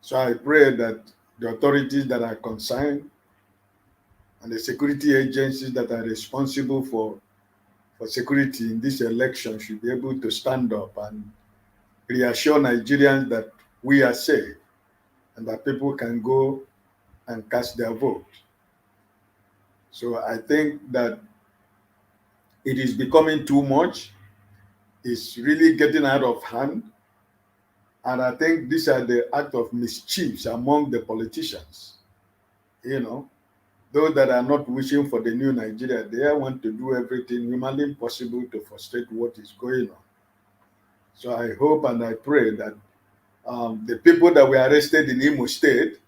So I pray that the authorities that are concerned and the security agencies that are responsible for security in this election should be able to stand up and reassure Nigerians that we are safe and that people can go and cast their vote. So I think that it is becoming too much. It's really getting out of hand. And I think these are the act of mischiefs among the politicians. You know, those that are not wishing for the new Nigeria, they want to do everything humanly possible to frustrate what is going on. So I hope and I pray that the people that were arrested in Imo State,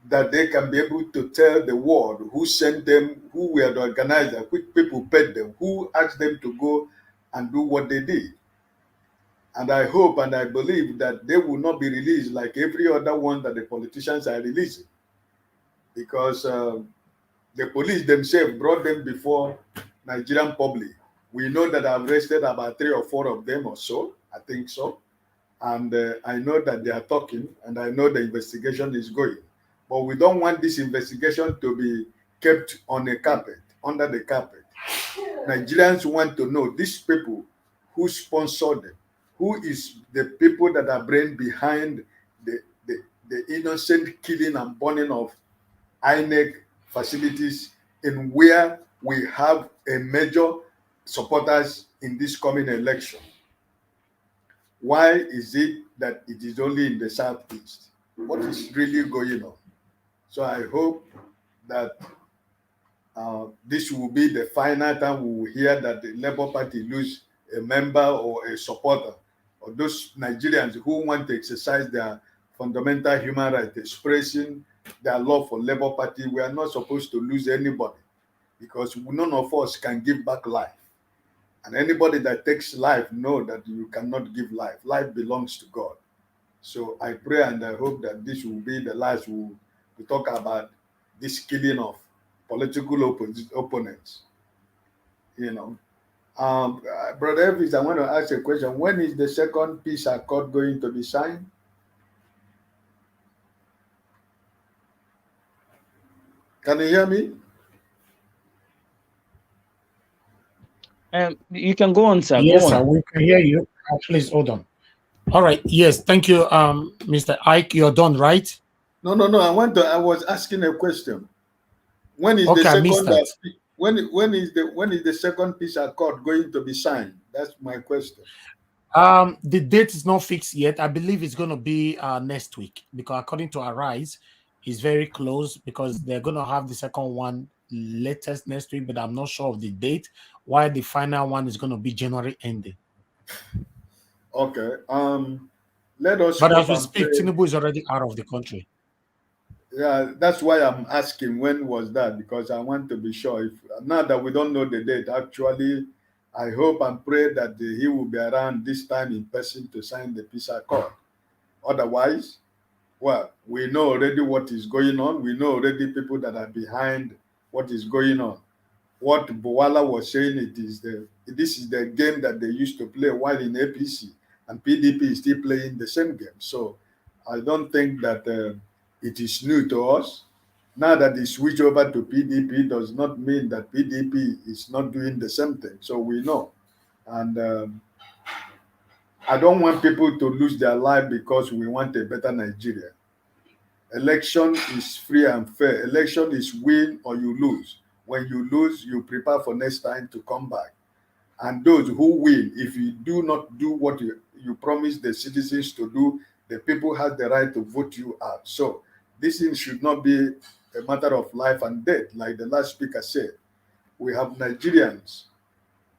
that they can be able to tell the world who sent them, who were the organizer, which people paid them, who asked them to go and do what they did. And I hope and I believe that they will not be released like every other one that the politicians are releasing, because the police themselves brought them before Nigerian public. We know that I've arrested about 3 or 4 of them or so, I think so. And I know that they are talking, and I know the investigation is going. But we don't want this investigation to be kept on the carpet, under the carpet. Nigerians want to know these people who sponsored them, who is the people that are brain behind the innocent killing and burning of INEC facilities in where we have a major supporters in this coming election. Why is it that it is only in the southeast? What is really going on? So I hope that this will be the final time we will hear that the Labour Party lose a member or a supporter, or those Nigerians who want to exercise their fundamental human right, expressing their love for Labour Party. We are not supposed to lose anybody, because none of us can give back life. And anybody that takes life know that you cannot give life. Life belongs to God. So I pray and I hope that this will be the last we talk about this killing of political opponents. You know, Brother Elvis, I want to ask a question. When is the second peace accord going to be signed? Can you hear me? You can go on, sir. Yes, Go sir. on. We can hear you. Please hold on. All right. Yes. Thank you, Mr. Ike. You're done, right? No. I was asking a question. When is Okay, the I missed second? that. When is the second peace accord going to be signed? That's my question. The date is not fixed yet. I believe it's going to be next week, because according to Arise, it's very close, because they're going to have the second one latest next week, but I'm not sure of the date. While the final one is going to be January ending. Okay. Let us. But hope as we and speak, pray. Tinubu is already out of the country. Yeah, that's why I'm asking when was that, because I want to be sure. If now that we don't know the date, actually, I hope and pray that he will be around this time in person to sign the peace accord. Otherwise, well, we know already what is going on. We know already people that are behind what is going on. What Bowala was saying, this is the game that they used to play while in APC, and PDP is still playing the same game. So I don't think that it is new to us. Now that they switch over to PDP does not mean that PDP is not doing the same thing. So we know. And I don't want people to lose their life because we want a better Nigeria. Election is free and fair. Election is win or you lose. When you lose, you prepare for next time to come back. And those who win, if you do not do what you promise the citizens to do, the people have the right to vote you out. So this thing should not be a matter of life and death, like the last speaker said. We have Nigerians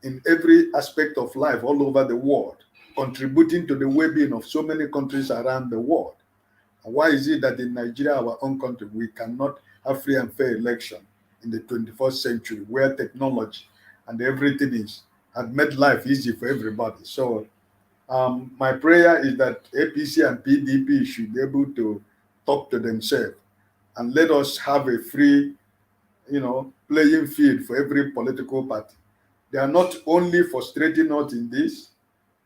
in every aspect of life all over the world, contributing to the well-being of so many countries around the world. And why is it that in Nigeria, our own country, we cannot have free and fair election in the 21st century, where technology and everything had made life easy for everybody? So my prayer is that APC and PDP should be able to talk to themselves and let us have a free, playing field for every political party. They are not only frustrating us in this,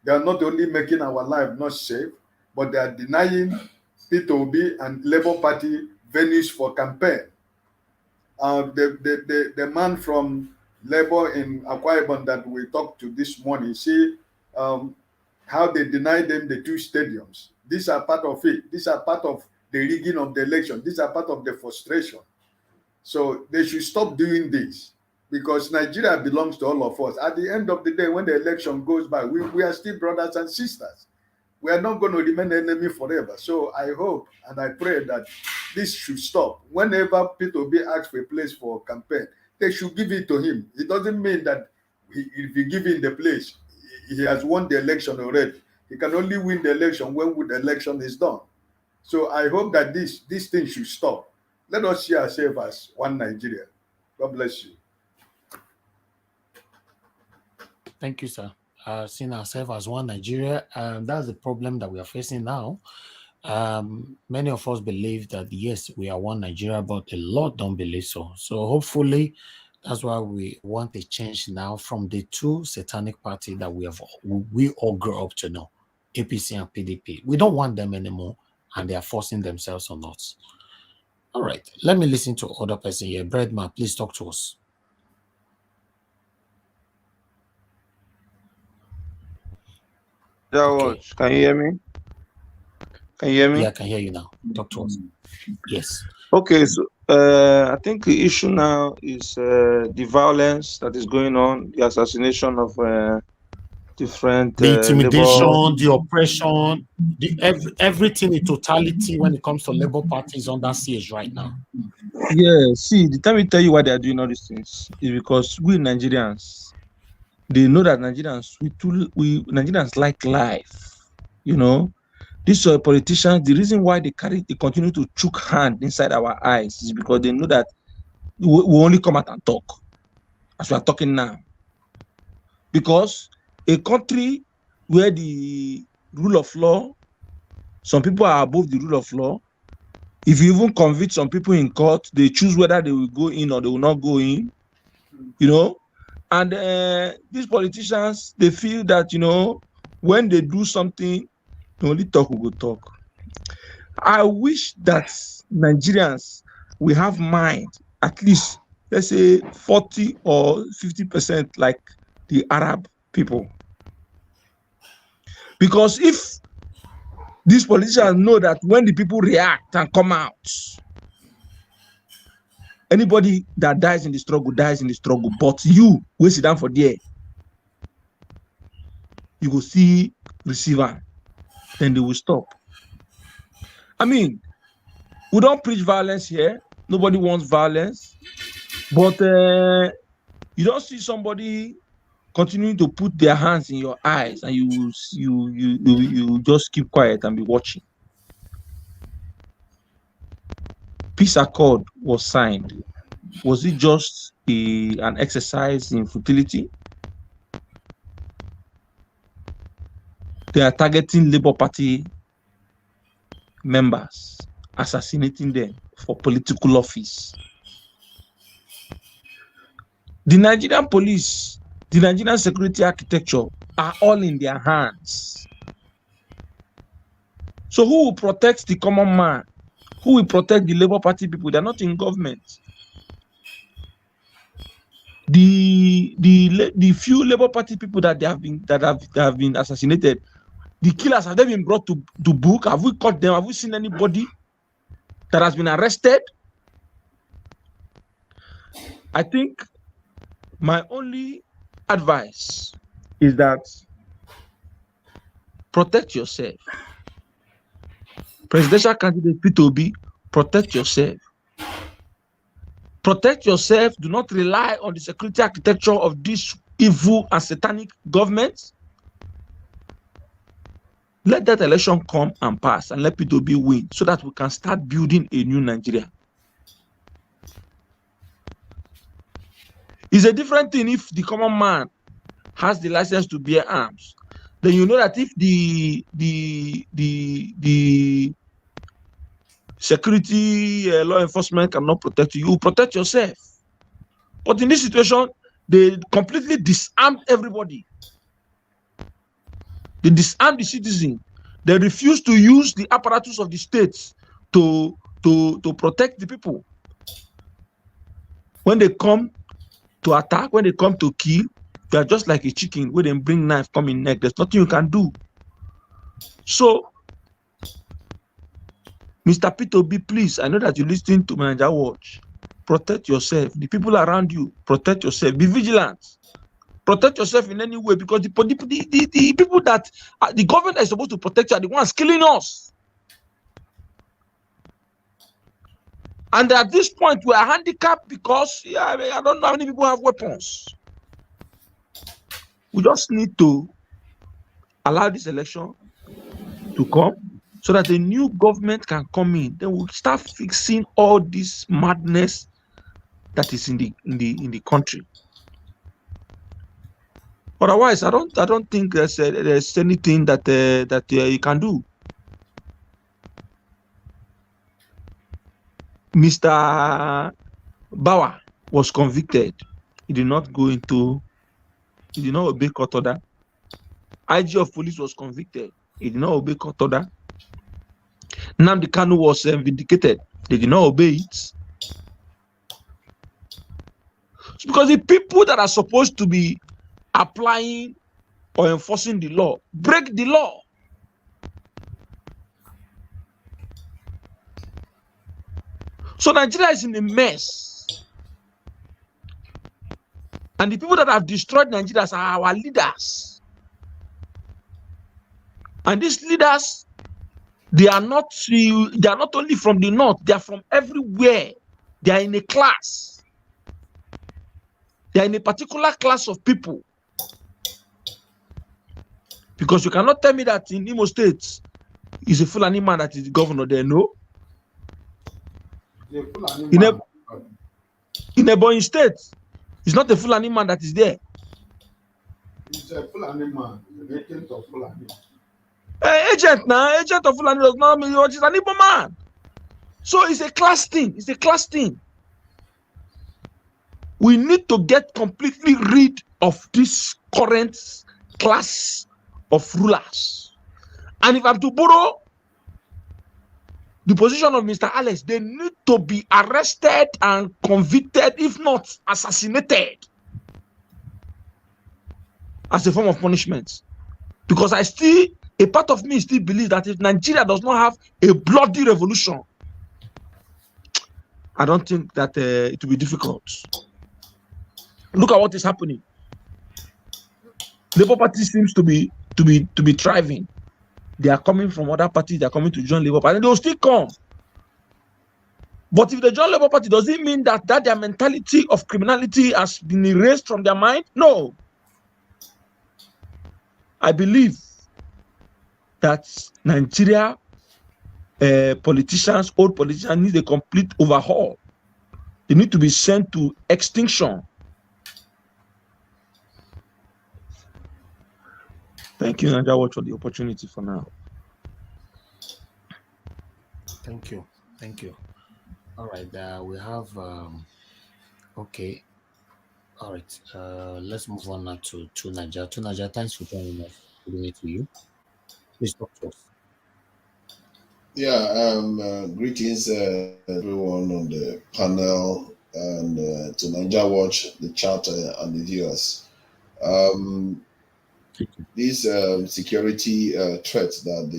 they are not only making our life not safe, but they are denying Peter Obi and Labour Party venues for campaign. The man from Labour in Akwa Ibom that we talked to this morning, see how they deny them the 2 stadiums. These are part of it. These are part of the rigging of the election. These are part of the frustration. So they should stop doing this, because Nigeria belongs to all of us. At the end of the day, when the election goes by, we are still brothers and sisters. We are not going to remain enemy forever. So I hope and I pray that this should stop. Whenever Peter Obi asks for a place for campaign, they should give it to him. It doesn't mean that if you give him the place, he has won the election already. He can only win the election when the election is done. So I hope that this thing should stop. Let us see ourselves as one Nigeria. God bless you. Thank you, sir. Seeing ourselves as one Nigeria, that's the problem that we are facing now. Many of us believe that yes, we are one Nigeria, but a lot don't believe so. So hopefully, that's why we want a change now from the two satanic parties that we all grew up to know, APC and PDP. We don't want them anymore, and they are forcing themselves on us. All right, let me listen to other person here. Breadman, please talk to us. Okay. Can you hear me? Can you hear me? Yeah, I can hear you now. Talk to us. Yes. Okay, so I think the issue now is the violence that is going on, the assassination of different The intimidation, labor. the oppression, everything in totality when it comes to Labour Party is under siege right now. Yeah, see, the time we tell you why they are doing all these things is because we Nigerians, they know that Nigerians, we Nigerians like life, you know. These politicians, the reason why they continue to choke hand inside our eyes is because they know that we only come out and talk, as we are talking now. Because a country where the rule of law, some people are above the rule of law. If you even convict some people in court, they choose whether they will go in or they will not go in, you know. And these politicians, they feel that, you know, when they do something, they only talk will go talk. I wish that Nigerians will have mind, at least, let's say 40 or 50% like the Arab people. Because if these politicians know that when the people react and come out, anybody that dies in the struggle dies in the struggle. But you, we sit down for there, you will see receiver, then they will stop. I mean, we don't preach violence here. Nobody wants violence. But you don't see somebody continuing to put their hands in your eyes and you just keep quiet and be watching. Peace accord was signed. Was it just an exercise in futility? They are targeting Labour Party members, assassinating them for political office. The Nigerian police, the Nigerian security architecture are all in their hands. So who will protect the common man? Who will protect the Labour Party people? They're not in government. The few Labour Party people that have been assassinated, the killers, have they been brought to book? Have we caught them? Have we seen anybody that has been arrested? I think my only advice is that protect yourself. Presidential candidate P2B, protect yourself. Protect yourself. Do not rely on the security architecture of this evil and satanic government. Let that election come and pass and let P2B win so that we can start building a new Nigeria. It's a different thing if the common man has the license to bear arms. Then you know that if the security law enforcement cannot protect you, you protect yourself. But in this situation, they completely disarmed everybody. They disarmed the citizen. They refuse to use the apparatus of the states to protect the people. When they come to attack, when they come to kill, they are just like a chicken where they bring knife, come in neck. There's nothing you can do. So, Mr. P2B, please, I know that you're listening to Manager Watch. Protect yourself. The people around you, protect yourself. Be vigilant. Protect yourself in any way because the people that the government is supposed to protect you are the ones killing us. And at this point, we are handicapped because I don't know how many people have weapons. We just need to allow this election to come so that a new government can come in. Then we'll start fixing all this madness that is in the country. Otherwise, I don't think there's anything that you can do. Mr. Bauer was convicted. He did not obey court order. IG of police was convicted. He did not obey court order. Nnamdi Kanu was vindicated. They did not obey it. It's because the people that are supposed to be applying or enforcing the law break the law. So Nigeria is in a mess. And the people that have destroyed Nigeria are our leaders. And these leaders, they are not only from the north, they are from everywhere. They are in a class. They are in a particular class of people. Because you cannot tell me that in Imo State is a Fulani man that is the governor there. No. In Ebonyi State, it's not a Fulani man that is there. He's a Fulani man, an agent of Fulani. Agent of Fulani does not mean he's an Igbo man. So it's a class thing. It's a class thing. We need to get completely rid of this current class of rulers. And if I'm to borrow the position of Mr. Alex, they need to be arrested and convicted, if not assassinated, as a form of punishment. Because a part of me still believes that if Nigeria does not have a bloody revolution, I don't think that it will be difficult. Look at what is happening. Labour Party seems to be thriving. They are coming from other parties. They are coming to join Labour Party, and they will still come. But if they join Labour Party, does it mean that their mentality of criminality has been erased from their mind? No. I believe that Nigeria old politicians need a complete overhaul. They need to be sent to extinction. Thank you, Naija Watch, for the opportunity for now. Thank you. All right, we have okay. All right, let's move on now to Naija. To Naija, thanks for joining us. Good evening to you. Please talk to us. Yeah, greetings everyone on the panel and to Naija Watch, the chat and the viewers. These security threats that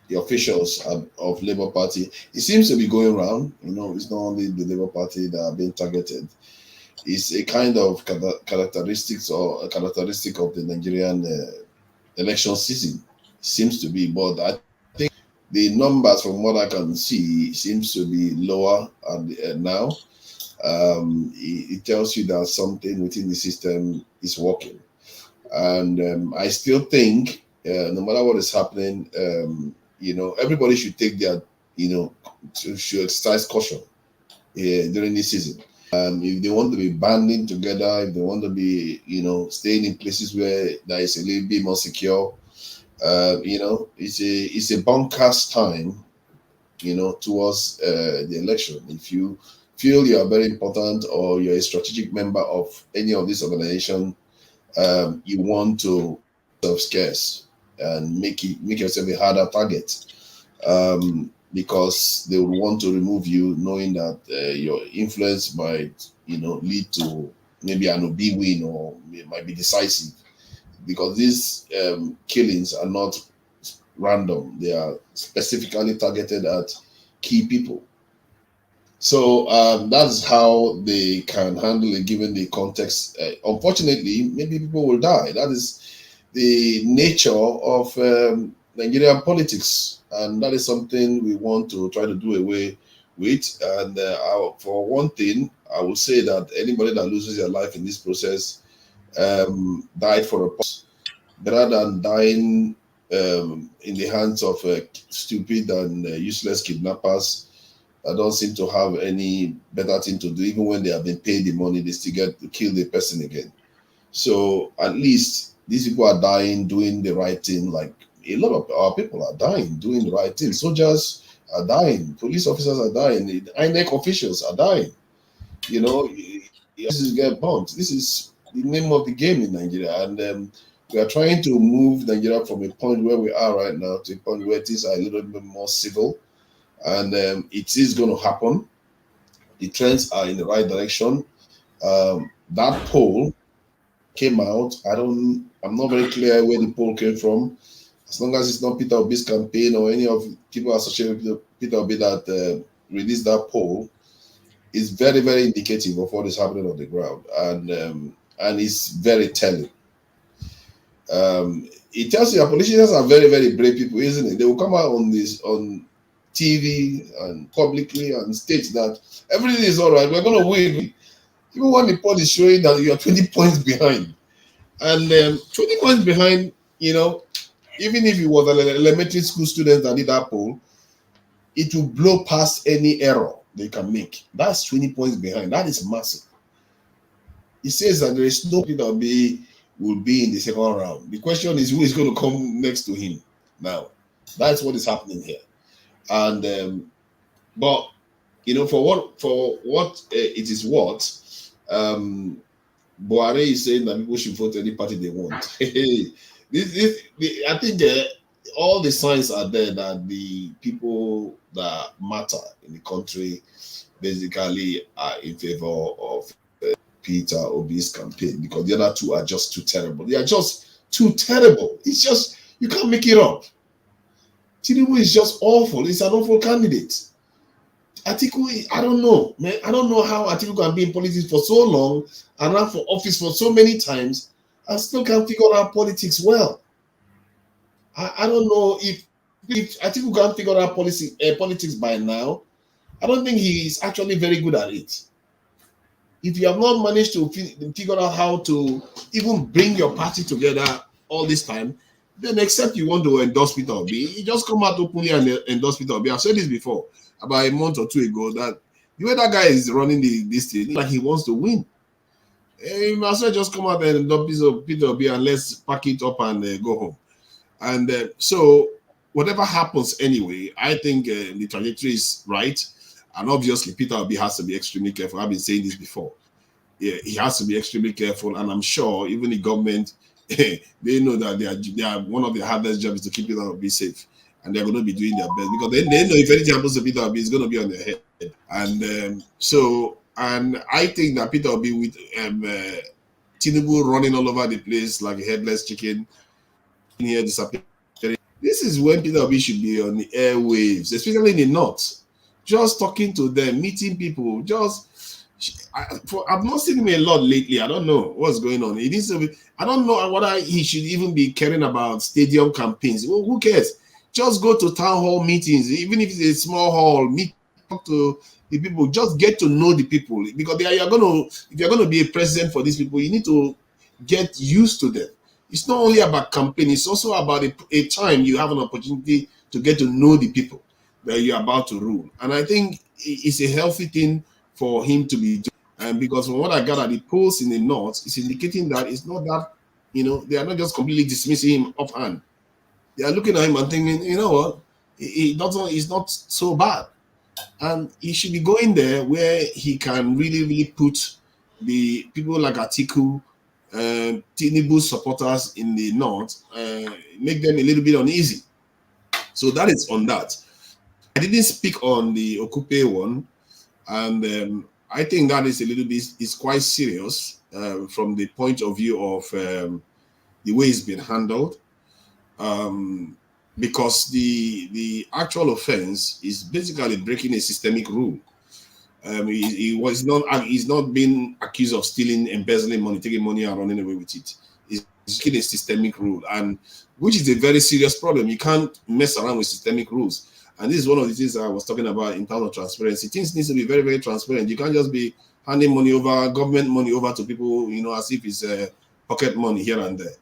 the officials of Labour Party, it seems to be going around. It's not only the Labour Party that are being targeted. It's a kind of characteristic of the Nigerian election season. Seems to be, but I think the numbers from what I can see seems to be lower now. It tells you that something within the system is working. And I still think, no matter what is happening, everybody should take their, should exercise caution during this season. If they want to be banding together, if they want to be, staying in places where there is a little bit more secure, it's a bunkers time, towards the election. If you feel you are very important or you're a strategic member of any of these organizations, you want to serve scarce and make yourself a harder target, because they will want to remove you, knowing that your influence might, lead to maybe an OB win, or it might be decisive. Because these killings are not random; they are specifically targeted at key people. So that's how they can handle it, given the context. Unfortunately, maybe people will die. That is the nature of Nigerian politics, and that is something we want to try to do away with. And for one thing, I would say that anybody that loses their life in this process died for a purpose, rather than dying in the hands of stupid and useless kidnappers that don't seem to have any better thing to do. Even when they have been paid the money, they still get to kill the person again. So at least these people are dying doing the right thing. Like a lot of our people are dying doing the right thing. Soldiers are dying. Police officers are dying. The INEC officials are dying. You know, this is get bumped. This is the name of the game in Nigeria, and we are trying to move Nigeria from a point where we are right now to a point where things are a little bit more civil, and it is going to happen. The trends are in the right direction. That poll came out. I'm not very clear where the poll came from. As long as it's not Peter Obi's campaign or any of people associated with Peter Obi that released that poll, it's very, very indicative of what is happening on the ground, and it's very telling. It tells you that politicians are very, very brave people, isn't it? They will come out on TV and publicly and state that everything is all right. We're going to win. Even when the poll is showing that you are 20 points behind, and 20 points behind, you know, even if you was an elementary school student that did that poll, it will blow past any error they can make. That's 20 points behind. That is massive. It says that there is no Peter Obi will be in the second round. The question is who is going to come next to him now. That's what is happening here. And but you know, for what it is worth, Buhari is saying that people should vote any party they want. I think all the signs are there that the people that matter in the country basically are in favor of Peter Obi's campaign, because the other two are just too terrible. They are just too terrible. It's just, you can't make it up. Tinubu is just awful. He's an awful candidate. Atiku, I don't know, man. I don't know how Atiku can be in politics for so long and run for office for so many times and still can't figure out politics well. I don't know if Atiku can't figure out politics by now. I don't think he is actually very good at it. If you have not managed to figure out how to even bring your party together all this time, then except you want to endorse Peter Obi, you just come out openly and endorse Peter Obi. I've said this before, about a month or two ago, that the way that guy is running this thing, like he wants to win. He might as well just come out and endorse Peter Obi and let's pack it up and go home. And so whatever happens anyway, I think the trajectory is right. And obviously, Peter Obi has to be extremely careful. I've been saying this before. Yeah, he has to be extremely careful. And I'm sure even the government, they know that they are one of the hardest jobs to keep Peter Obi safe. And they're going to be doing their best, because they know if anything happens to Peter Obi, it's going to be on their head. And and I think that Peter Obi, with Tinubu running all over the place like a headless chicken, here disappearing, this is when Peter Obi should be on the airwaves, especially in the north. Just talking to them, meeting people. I've not seen him a lot lately. I don't know what's going on. It needs to be. I don't know whether he should even be caring about stadium campaigns. Well, who cares? Just go to town hall meetings, even if it's a small hall. Talk to the people. Just get to know the people, because if you're going to be a president for these people, you need to get used to them. It's not only about campaign. It's also about a time you have an opportunity to get to know the people that you're about to rule. And I think it's a healthy thing for him to be doing. And because from what I got at the polls in the north, it's indicating that it's not that, they are not just completely dismissing him offhand. They are looking at him and thinking, you know what, it's not so bad. And he should be going there where he can really, really put the people like Atiku, Tinubu supporters in the north, make them a little bit uneasy. So that is on that. I didn't speak on the Okupe one, and I think that is is quite serious from the point of view of the way it's been handled, because the actual offense is basically breaking a systemic rule. He's not been accused of stealing, embezzling money, taking money and running away with it. It's breaking a systemic rule, and which is a very serious problem. You can't mess around with systemic rules. And this is one of the things I was talking about in terms of transparency. Things need to be very, very transparent. You can't just be handing money over, government money over to people, as if it's pocket money here and there.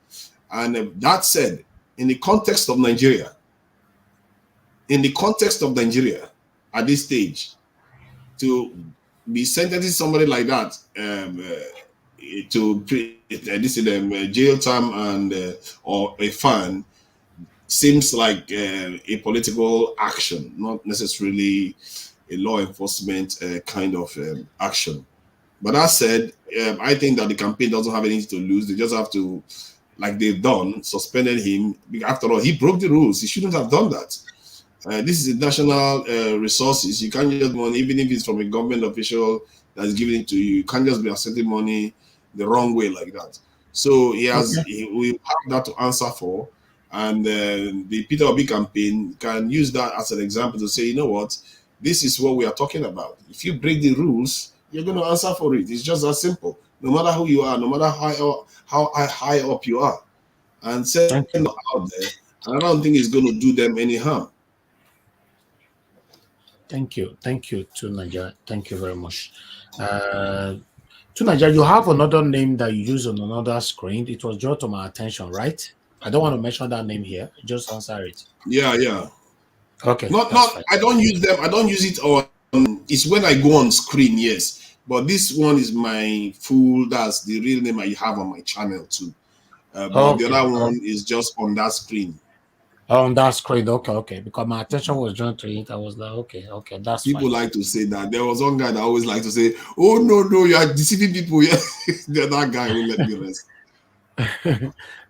And that said, in the context of Nigeria, at this stage, to be sentencing somebody like that to jail time and or a fine seems like a political action, not necessarily a law enforcement kind of action. But that said, I think that the campaign doesn't have anything to lose. They just have to, like they've done, suspended him. After all, he broke the rules. He shouldn't have done that. This is national resources. You can't just money, even if it's from a government official that's giving it to you. You can't just be accepting money the wrong way like that. So he has, we have that to answer for. And the Peter Obi campaign can use that as an example to say, you know what, this is what we are talking about. If you break the rules, you're going to answer for it. It's just that simple. No matter who you are, no matter how high up you are, and send them out there. And I don't think it's going to do them any harm. Thank you, Tunaja. Thank you very much. Tunaja, you have another name that you use on another screen. It was brought to my attention, right? I don't want to mention that name here. Just answer it. Yeah. Okay. Not. I don't use them. I don't use it on. It's when I go on screen, yes. But this one is my full. That's the real name I have on my channel too. But the other one is just on that screen. On that screen, okay. Because my attention was drawn to it. I was like, okay, that's people fine. like to say that. There was one guy that always like to say, "Oh no, you are deceiving people." Yeah, that guy will let me rest.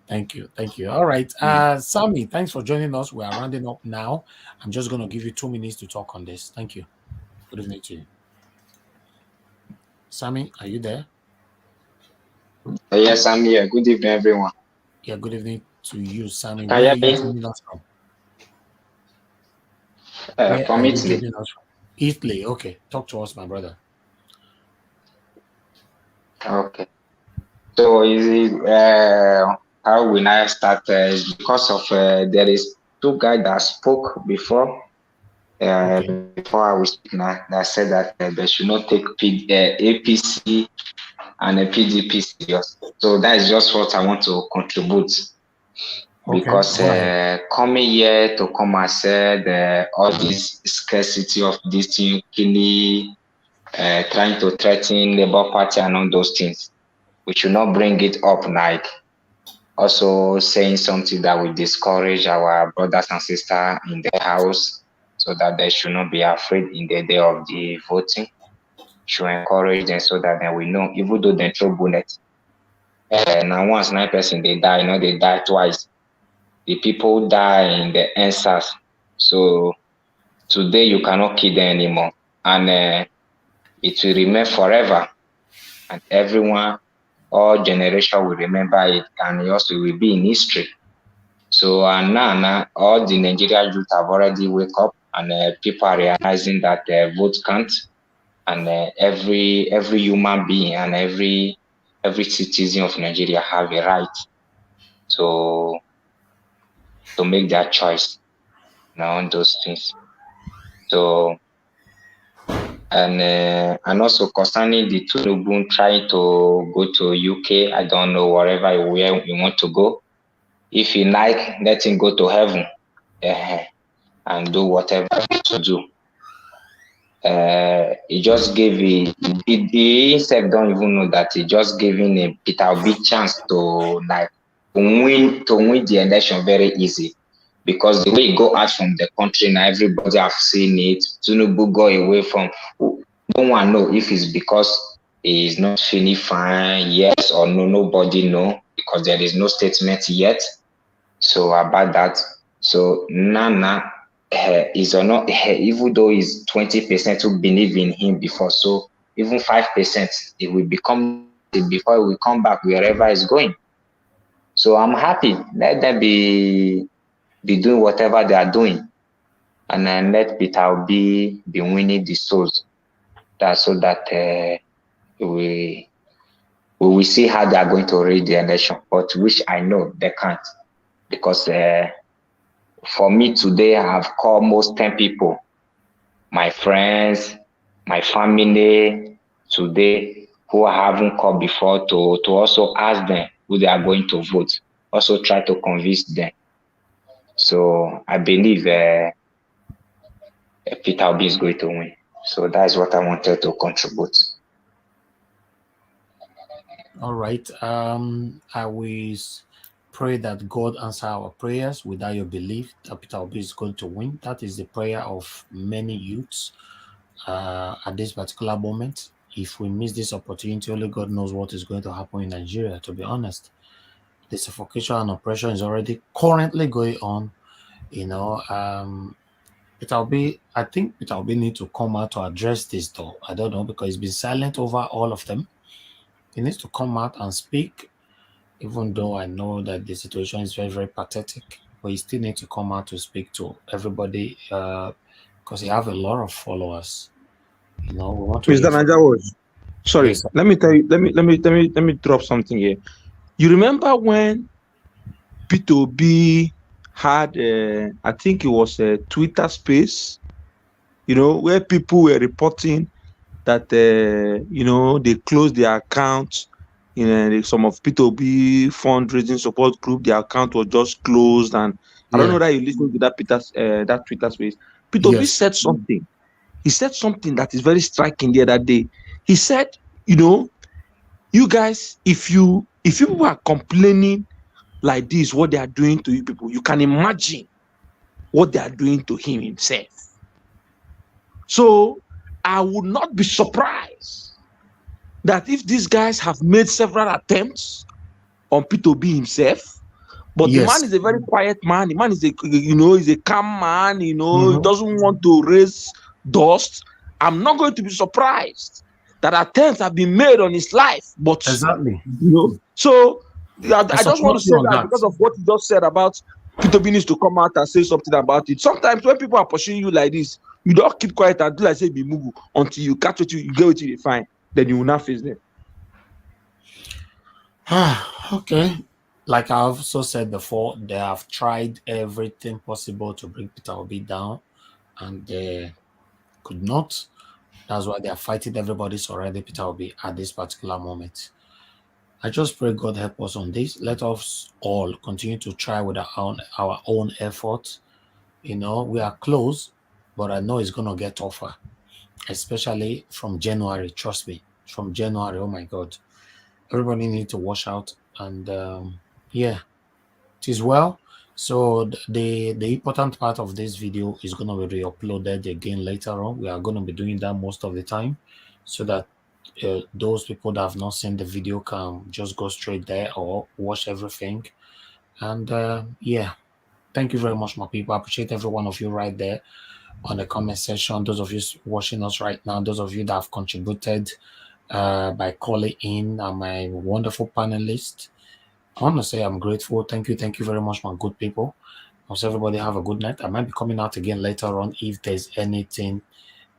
Thank you. All right, Sammy, thanks for joining us. We are rounding up now. I'm just going to give you 2 minutes to talk on this. Thank you. Good evening to you. Sammy, are you there? Yes, I'm here. Good evening, everyone. Yeah, good evening to you, Sammy. Where are you joining us from? From Italy. Italy. Okay. Talk to us, my brother. Okay. So is it how will I start? Because of there is 2 guys that spoke before. Before I was speak now, that said that they should not take APC and a PDP serious. So that is just what I want to contribute. Because coming here to come and said all this scarcity of this thing, trying to threaten Labour Party and all those things, we should not bring it up like also saying something that will discourage our brothers and sisters in the house, so that they should not be afraid in the day of the voting. Should encourage them so that they will know, even though they throw bullets. Now once 9 person they die, they die twice. The people die in the answers. So today you cannot kill them anymore. And it will remain forever. And everyone, all generation will remember it, and it also will be in history. So now all the Nigerian youth have already wake up, and people are realizing that vote count, and every human being and every citizen of Nigeria have a right to make their choice on those things. So and also concerning the Tinubu trying to go to UK, I don't know where he want to go. If he like, let him go to heaven and do whatever he wants to do. He just gave he himself don't even know that he just giving a Peter big chance to win the election very easy, because the way he go out from the country now, everybody have seen it. Tinubu go away from. No one know if it's because he is not feeling fine, yes or no. Nobody know, because there is no statement yet. So about that, so Nana is or not, even though he's 20% who believe in him before, so even 5% it will become before he will come back wherever he's going. So I'm happy. Let them be doing whatever they are doing, and then let Peter be winning the souls. So that we will see how they are going to read the election, but which I know they can't, because for me today, I have called almost 10 people, my friends, my family today, who I haven't called before, to also ask them who they are going to vote. Also try to convince them. So I believe Peter Obi is going to win. So that's what I wanted to contribute. All right. I will pray that God answer our prayers without your belief that Peter Obi is going to win. That is the prayer of many youths at this particular moment. If we miss this opportunity, only God knows what is going to happen in Nigeria, to be honest. The suffocation and oppression is already currently going on. You know, Peter Obi, I think Peter Obi need to come out to address this though. I don't know, because he's been silent over all of them. He needs to come out and speak, even though I know that the situation is very, very pathetic, but he still needs to come out to speak to everybody because he have a lot of followers. You know, we want to Mr. Najawas, sorry, Yes, sir. let me tell you, let me drop something here. You remember when P2B had, I think it was a Twitter space, you know, where people were reporting that, you know, they closed their accounts. You know, some of P2B fundraising support group, their account was just closed. And I don't know that you listened to that Twitter space. P2B Yes. said something. He said something that is very striking the other day. He said, you know, you guys, if you people are complaining like this, what they are doing to you people, you can imagine what they are doing to him himself. So I would not be surprised that if these guys have made several attempts on P2B himself, but the man is a very quiet man. The man is he's a calm man, he doesn't want to raise dust. I'm not going to be surprised that attempts have been made on his life. But exactly, so I just want support to say you on that because of what you just said about P2B needs to come out and say something about it. Sometimes when people are pursuing you like this, you don't keep quiet and do like say be mugu until you catch what you get what you find. Then you will not face them. Okay. Like I also said before, they have tried everything possible to bring Peter Obi down, and they could not. That's why they are fighting everybody surrounding Peter Obi at this particular moment. I just pray God help us on this. Let us all continue to try with our own efforts. You know, we are close, but I know it's going to get tougher, especially from January. Trust me, from January. Oh my God. Everybody needs to wash out. And yeah, it is well. So the important part of this video is going to be re-uploaded again later on. We are going to be doing that most of the time so that those people that have not seen the video can just go straight there or watch everything. And yeah, thank you very much, my people. I appreciate every one of you right there on the comment section. Those of you watching us right now, those of you that have contributed by calling in, and my wonderful panelists. I want to say I'm grateful. Thank you very much, my good people. Also, everybody have a good night. I might be coming out again later on if there's anything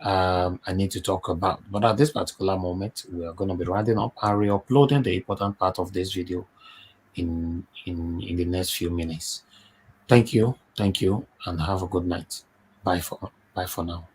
I need to talk about. But at this particular moment, we are going to be rounding up and re-uploading the important part of this video in the next few minutes. Thank you, and have a good night. Bye for now.